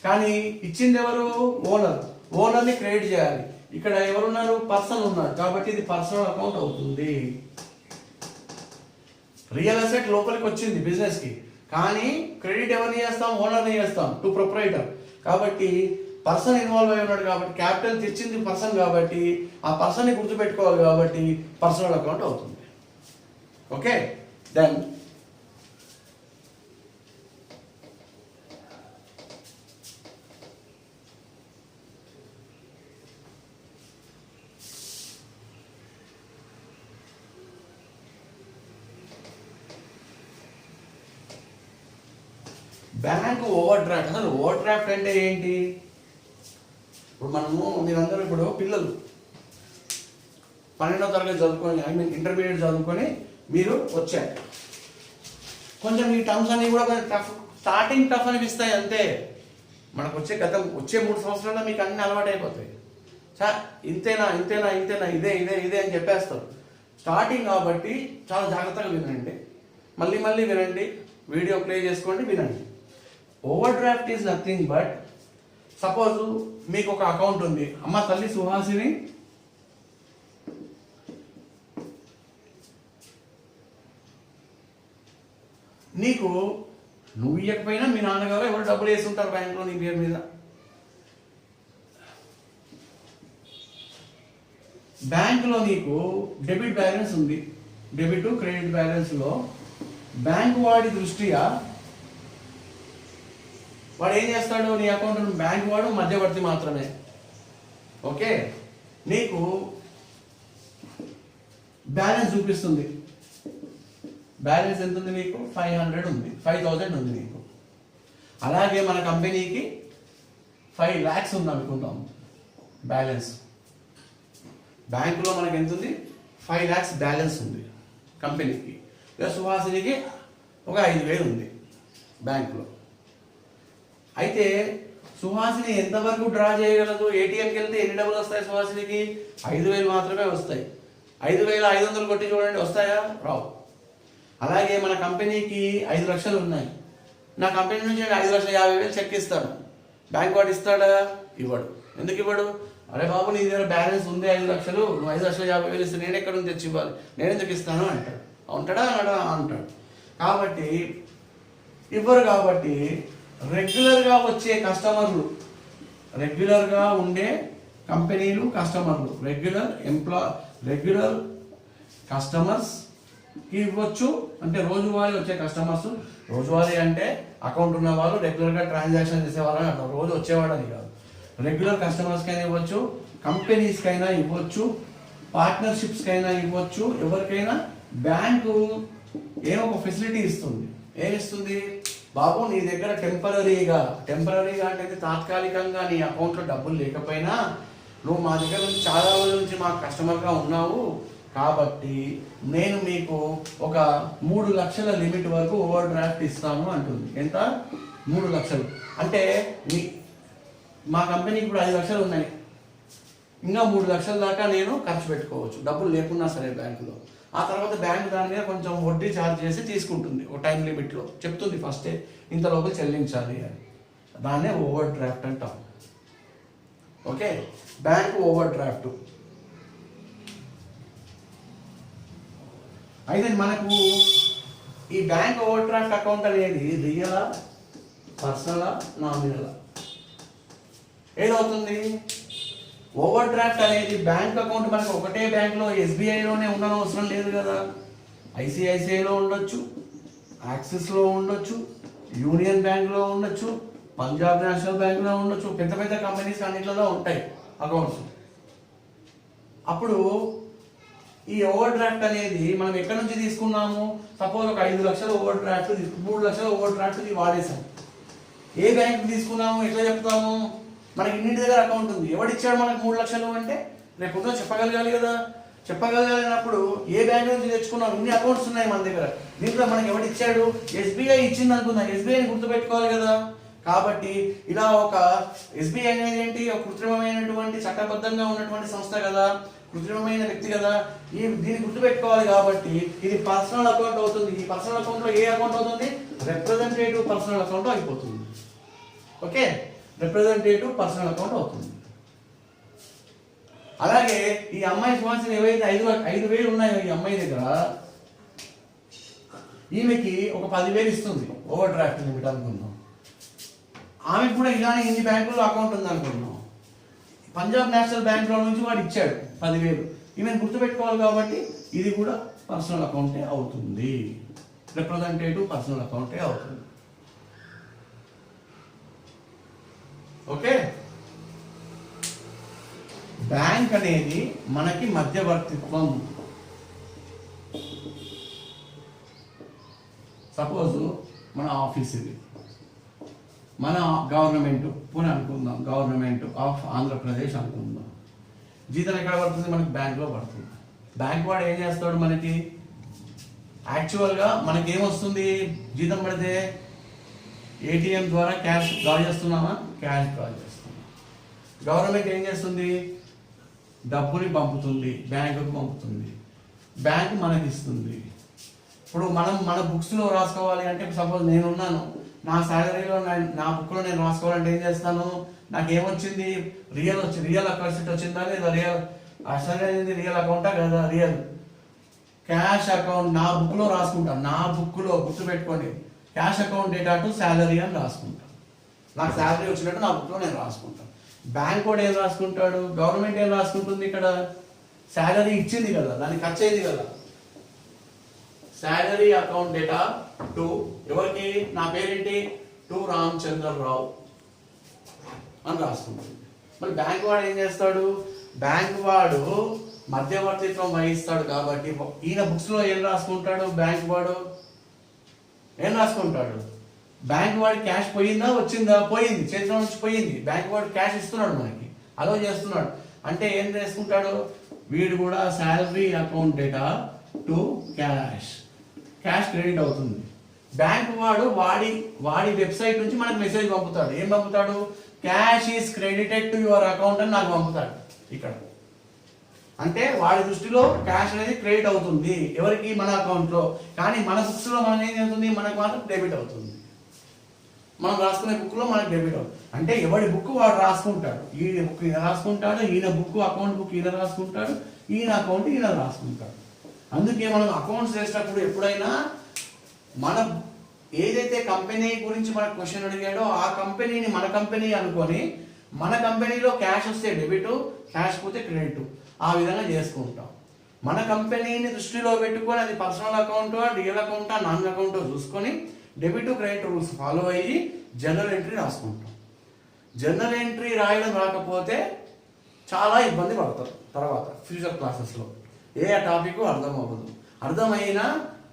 కానీ ఇచ్చింది ఎవరు? ఓనర్. ఓనర్ని క్రెడిట్ చేయాలి. ఇక్కడ ఎవరున్నారు? పర్సన్ ఉన్నారు. కాబట్టి ఇది పర్సనల్ అకౌంట్ అవుతుంది. రియల్ ఎస్టేట్ లోపలికి వచ్చింది బిజినెస్కి, కానీ క్రెడిట్ ఎవరిని చేస్తాం? ఓనర్ని చేస్తాం, టు ప్రొప్రైటర్. కాబట్టి పర్సన్ ఇన్వాల్వ్ అయి ఉన్నాడు కాబట్టి, క్యాపిటల్ తెచ్చింది పర్సన్ కాబట్టి ఆ పర్సన్ని గుర్తుపెట్టుకోవాలి కాబట్టి పర్సనల్ అకౌంట్ అవుతుంది. Okay, then bank overdraft. అసలు ఓవర్ డ్రాఫ్ట్ అంటే ఏంటి? ఇప్పుడు మీరందరూ ఇప్పుడు పిల్లలు 12వ తరగతి చదువుకొని, ఇంటర్మీడియట్ చదువుకొని మీరు వచ్చారు. కొంచెం ఈ టర్మ్స్ అన్ని కూడా కొంచెం టఫ్, స్టార్టింగ్ టఫ్ అనిపిస్తాయి అంతే. మనకు వచ్చే 3 సంవత్సరాల్లో మీకు అన్ని అలవాటు అయిపోతాయి. సార్ ఇంతేనా ఇంతేనా ఇంతేనా, ఇదే ఇదే ఇదే అని చెప్పేస్తారు. స్టార్టింగ్ కాబట్టి చాలా జాగ్రత్తగా వినండి, మళ్ళీ మళ్ళీ వినండి, వీడియో ప్లే చేసుకోండి, వినండి. Over draft is nothing but, suppose మీకు ఒక అకౌంట్ ఉంది. అమ్మ తల్లి సుహాసిని, నీకు నువ్వు ఇవ్వకపోయినా మీ నాన్నగారు ఎవరు డబ్బులు వేస్తుంటారు బ్యాంకులో నీ పేరు మీద. బ్యాంకులో నీకు డెబిట్ బ్యాలెన్స్ ఉంది. డెబిట్ క్రెడిట్ బ్యాలెన్స్లో బ్యాంకు వాడి దృష్ట్యా వాడు ఏం చేస్తాడు? నీ అకౌంట్ బ్యాంక్ వాడు మధ్యవర్తి మాత్రమే. ఓకే, నీకు బ్యాలెన్స్ చూపిస్తుంది. బ్యాలెన్స్ ఎంత ఉంది? నీకు 500 ఉంది, 5000 ఉంది నీకు. అలాగే మన కంపెనీకి 5 lakhs ఉంది అనుకుందాం బ్యాలెన్స్. బ్యాంకులో మనకి ఎంత ఉంది? 5 lakhs బ్యాలెన్స్ ఉంది కంపెనీకి. లేదా సుహాసినికి ఒక 5000 ఉంది బ్యాంకులో. అయితే సుహాసిని ఎంతవరకు డ్రా చేయగలదు? ఏటీఎంకి వెళ్తే ఎన్ని డబ్బులు వస్తాయి సుహాసినికి? 5000 మాత్రమే వస్తాయి. 5500 కొట్టి చూడండి, వస్తాయా? రావు. అలాగే మన కంపెనీకి 5 లక్షలు ఉన్నాయి. నా కంపెనీ నుంచి 5,50,000 చెక్ ఇస్తాడు. బ్యాంక్ వాడు ఇస్తాడా? ఇవ్వడు. ఎందుకు ఇవ్వడు? అరే బాబు, నీ దగ్గర బ్యాలెన్స్ ఉంది 5 లక్షలు, నువ్వు 5,50,000 ఇస్తే నేను ఎక్కడ నుంచి తెచ్చి ఇవ్వాలి, నేను ఎందుకు ఇస్తాను అంటాడు. ఉంటాడా? అనడా? అంటాడు. కాబట్టి ఇవ్వరు. కాబట్టి రెగ్యులర్గా వచ్చే కస్టమర్లు, రెగ్యులర్గా ఉండే కంపెనీలు, కస్టమర్లు, రెగ్యులర్ కస్టమర్స్కి ఇవ్వచ్చు. అంటే రోజువారీ వచ్చే కస్టమర్స్, రోజువారీ అంటే అకౌంట్ ఉన్న వాళ్ళు, రెగ్యులర్గా ట్రాన్సాక్షన్ చేసేవాళ్ళని అంటారు. రోజు వచ్చేవాడని కాదు. రెగ్యులర్ కస్టమర్స్కైనా ఇవ్వచ్చు, కంపెనీస్కైనా ఇవ్వచ్చు, పార్ట్నర్షిప్స్కైనా ఇవ్వచ్చు. ఎవరికైనా బ్యాంకు ఒక ఫెసిలిటీ ఇస్తుంది. ఏమిస్తుంది? బాబు, నీ దగ్గర టెంపరీగా అంటే తాత్కాలికంగా నీ అకౌంట్లో డబ్బులు లేకపోయినా నువ్వు మా దగ్గర నుంచి చాలా రోజుల నుంచి మా కస్టమర్గా ఉన్నావు కాబట్టి నేను మీకు ఒక 3 లక్షల లిమిట్ వరకు ఓవర్ డ్రాఫ్ట్ ఇస్తాను అంటుంది. ఎంత? 3 లక్షలు. అంటే మా కంపెనీకి ఇప్పుడు 5 లక్షలు ఉన్నాయి, ఇంకా 3 లక్షల దాకా నేను ఖర్చు పెట్టుకోవచ్చు, డబ్బులు లేకున్నా సరే బ్యాంకులో. ఆ తర్వాత బ్యాంక్ దాని మీద కొంచెం వడ్డీ ఛార్జ్ చేసి తీసుకుంటుంది. ఒక టైం లిమిట్లో చెప్తుంది, ఫస్టే ఇంత లోపల చెల్లించాలి అని. దాన్నే ఓవర్ డ్రాఫ్ట్ అంటాం. Okay, bank over draft. అయితే మనకు ఈ బ్యాంక్ ఓవర్ డ్రాఫ్ట్ అకౌంట్ అనేది రియలా, పర్సనలా, నామినలా? ఏదవుతుంది? ఓవర్ డ్రాఫ్ట్ అనేది బ్యాంక్ అకౌంట్ మనకు ఒకటే బ్యాంక్లో, ఎస్బీఐలోనే ఉండనవసరం లేదు కదా. ఐసిఐసిఐలో ఉండొచ్చు, యాక్సిస్లో ఉండొచ్చు, యూనియన్ బ్యాంక్లో ఉండొచ్చు, పంజాబ్ నేషనల్ బ్యాంక్లో ఉండొచ్చు. పెద్ద పెద్ద కంపెనీస్ అన్నింటిలో ఉంటాయి అకౌంట్స్. అప్పుడు ఈ ఓవర్ డ్రాఫ్ట్ అనేది మనం ఎక్కడి నుంచి తీసుకున్నాము? సపోజ్ ఒక 5 లక్షల ఓవర్ డ్రాఫ్ట్, 3 లక్షల ఓవర్ డ్రాఫ్ట్ వాడేసాం. ఏ బ్యాంక్ తీసుకున్నాము? ఎట్లా చెప్తాము? మనకి ఇన్నింటి దగ్గర అకౌంట్ ఉంది. ఎవడిచ్చాడు మనకు 3 లక్షలు అంటే రేపు చెప్పగలగాలి కదా. చెప్పగలిగినప్పుడు ఏ బ్యాంక్ నుంచి తెచ్చుకున్నాం, ఇన్ని అకౌంట్స్ ఉన్నాయి మన దగ్గర, దీంట్లో మనకి ఎవరు ఇచ్చాడు, ఎస్బీఐ ఇచ్చింది అనుకుందాం, ఎస్బీఐని గుర్తుపెట్టుకోవాలి కదా. కాబట్టి ఇలా ఒక ఎస్బీఐ అనేది ఏంటి, ఒక కృత్రిమమైనటువంటి చట్టబద్ధంగా ఉన్నటువంటి సంస్థ కదా, కృత్రిమమైన వ్యక్తి కదా, దీన్ని గుర్తుపెట్టుకోవాలి. కాబట్టి ఇది పర్సనల్ అకౌంట్ అవుతుంది. ఈ పర్సనల్ అకౌంట్లో ఏ అకౌంట్ అవుతుంది, రిప్రజెంటేటివ్ పర్సనల్ అకౌంట్ అయిపోతుంది. ఓకే, రిప్రజెంటేటివ్ పర్సనల్ అకౌంట్ అవుతుంది. అలాగే ఈ అమ్మాయి సంవత్సరం ఏవైతే 5,000 ఉన్నాయో ఈ అమ్మాయి దగ్గర, ఈమెకి ఒక 10,000 ఇస్తుంది ఓవర్ డ్రాఫ్ట్ లిమిట్ అనుకున్నాం. ఆమెకు కూడా ఇలానే ఇన్ని బ్యాంకుల్లో అకౌంట్ ఉంది అనుకున్నాం. పంజాబ్ నేషనల్ బ్యాంక్లో నుంచి వాడు ఇచ్చాడు 10,000. ఈమెను గుర్తుపెట్టుకోవాలి కాబట్టి ఇది కూడా పర్సనల్ అకౌంటే అవుతుంది, రిప్రజెంటేటివ్ పర్సనల్ అకౌంటే అవుతుంది. ఓకే, బ్యాంక్ అనేది మనకి మధ్యవర్తిత్వం. సపోజ్ మన ఆఫీస్ ఇది, మన గవర్నమెంట్ పోనీ అనుకుందాం, గవర్నమెంట్ ఆఫ్ ఆంధ్రప్రదేశ్ అనుకుందాం. జీతం ఎక్కడ పడుతుంది, మనకి బ్యాంక్లో పడుతుంది. బ్యాంక్ వాడు ఏం చేస్తాడు, మనకి యాక్చువల్గా మనకి ఏమొస్తుంది, జీతం పడితే ఏటీఎం ద్వారా క్యాష్ డ్రా చేస్తున్నామా, క్యాష్ డ్రా చేస్తున్నాం. గవర్నమెంట్ ఏం చేస్తుంది, డబ్బుని పంపుతుంది, బ్యాంకుకు పంపుతుంది, బ్యాంక్ మనకి ఇస్తుంది. ఇప్పుడు మన బుక్స్లో రాసుకోవాలి అంటే, సపోజ్ నేనున్నాను, నా శాలరీలో నా బుక్లో నేను రాసుకోవాలంటే ఏం చేస్తాను, నాకు ఏమొచ్చింది, రియల్ అకౌంట్ వచ్చిందా లేదా, రియల్ అకౌంటా కదా, రియల్ క్యాష్ అకౌంట్ నా బుక్లో రాసుకుంటాను. నా బుక్లో గుర్తుపెట్టుకోండి, cash account data to salary అని రాసుకుంటాను. నాకు శాలరీ వచ్చినట్టు నా బుక్లో నేను రాసుకుంటాను. బ్యాంక్ కూడా ఏం రాసుకుంటాడు, గవర్నమెంట్ ఏం రాసుకుంటుంది, ఇక్కడ శాలరీ ఇచ్చింది కదా, దానికి ఖర్చు అయింది కదా, శాలరీ అకౌంట్ డేటా టు ఎవరికి, నా పేరేంటి, టు రామచంద్రరావు అని రాసుకుంటుంది. మరి బ్యాంక్ వాడు ఏం చేస్తాడు, బ్యాంక్ వాడు మధ్యవర్తిత్వం వహిస్తాడు. కాబట్టి ఈయన బుక్స్లో ఏం రాసుకుంటాడు, బ్యాంక్ వాడు ఏం రాసుకుంటాడు, బ్యాంక్ వాడి క్యాష్ పోయిందా వచ్చిందా, పోయింది, చేతిలో నుంచి పోయింది, బ్యాంక్ వాడు క్యాష్ ఇస్తున్నాడు, మనకి అలో చేస్తున్నాడు. అంటే ఏం చేసుకుంటాడు, వీడు కూడా salary account data to cash credit అవుతుంది. బ్యాంక్ వాడు వాడి వెబ్సైట్ నుంచి మనకు మెసేజ్ పంపుతాడు. ఏం పంపుతాడు, cash is credited to your account అని నాకు పంపుతాడు. ఇక్కడ అంటే వాడి దృష్టిలో క్యాష్ అనేది క్రెడిట్ అవుతుంది, ఎవరికి, మన అకౌంట్లో. కానీ మన బుక్స్లో మనం ఏం అవుతుంది, మనకు మాత్రం డెబిట్ అవుతుంది. మనం రాసుకునే బుక్లో మనకు డెబిట్ అవుతుంది. అంటే ఎవడి బుక్ వాడు రాసుకుంటాడు, ఈయన బుక్ ఈయన రాసుకుంటాడు, ఈయన బుక్ అకౌంట్ బుక్ ఈయన రాసుకుంటాడు, ఈయన అకౌంట్ ఈయన రాసుకుంటాడు. అందుకే మనం అకౌంట్స్ వేసేటప్పుడు ఎప్పుడైనా మన ఏదైతే కంపెనీ గురించి మనకు క్వశ్చన్ అడిగాడో ఆ కంపెనీని మన కంపెనీ అనుకొని, మన కంపెనీలో క్యాష్ వస్తే డెబిట్, క్యాష్ పోతే క్రెడిట్, ఆ విధంగా చేసుకుంటాం. మన కంపెనీని దృష్టిలో పెట్టుకొని అది personal account, real account, non account చూసుకొని డెబిట్ క్రెడిట్ రూల్స్ ఫాలో అయ్యి జనరల్ ఎంట్రీ రాసుకుంటాం. జనరల్ ఎంట్రీ రాయడం రాకపోతే చాలా ఇబ్బంది పడతారు తర్వాత ఫ్యూచర్ క్లాసెస్లో. ఏ టాపిక్ అర్థం అవ్వదు, అర్థమైనా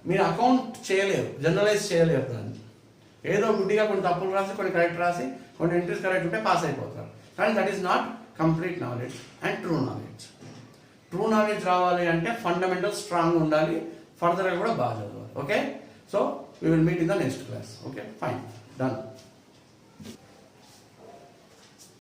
మీరు అకౌంట్ చేయలేరు, జనరలైజ్ చేయలేరు దాన్ని. ఏదో గుడ్డిగా కొన్ని తప్పులు రాసి కొన్ని కరెక్ట్ రాసి కొన్ని ఎంట్రీస్ కరెక్ట్ ఉంటే పాస్ అయిపోతారు. కానీ that is not complete knowledge and true knowledge. True knowledge రావాలి అంటే ఫండమెంటల్ స్ట్రాంగ్ ఉండాలి, ఫర్దర్గా కూడా బాగా చదవాలి. Okay, so we will meet in the next class. Okay, fine, done.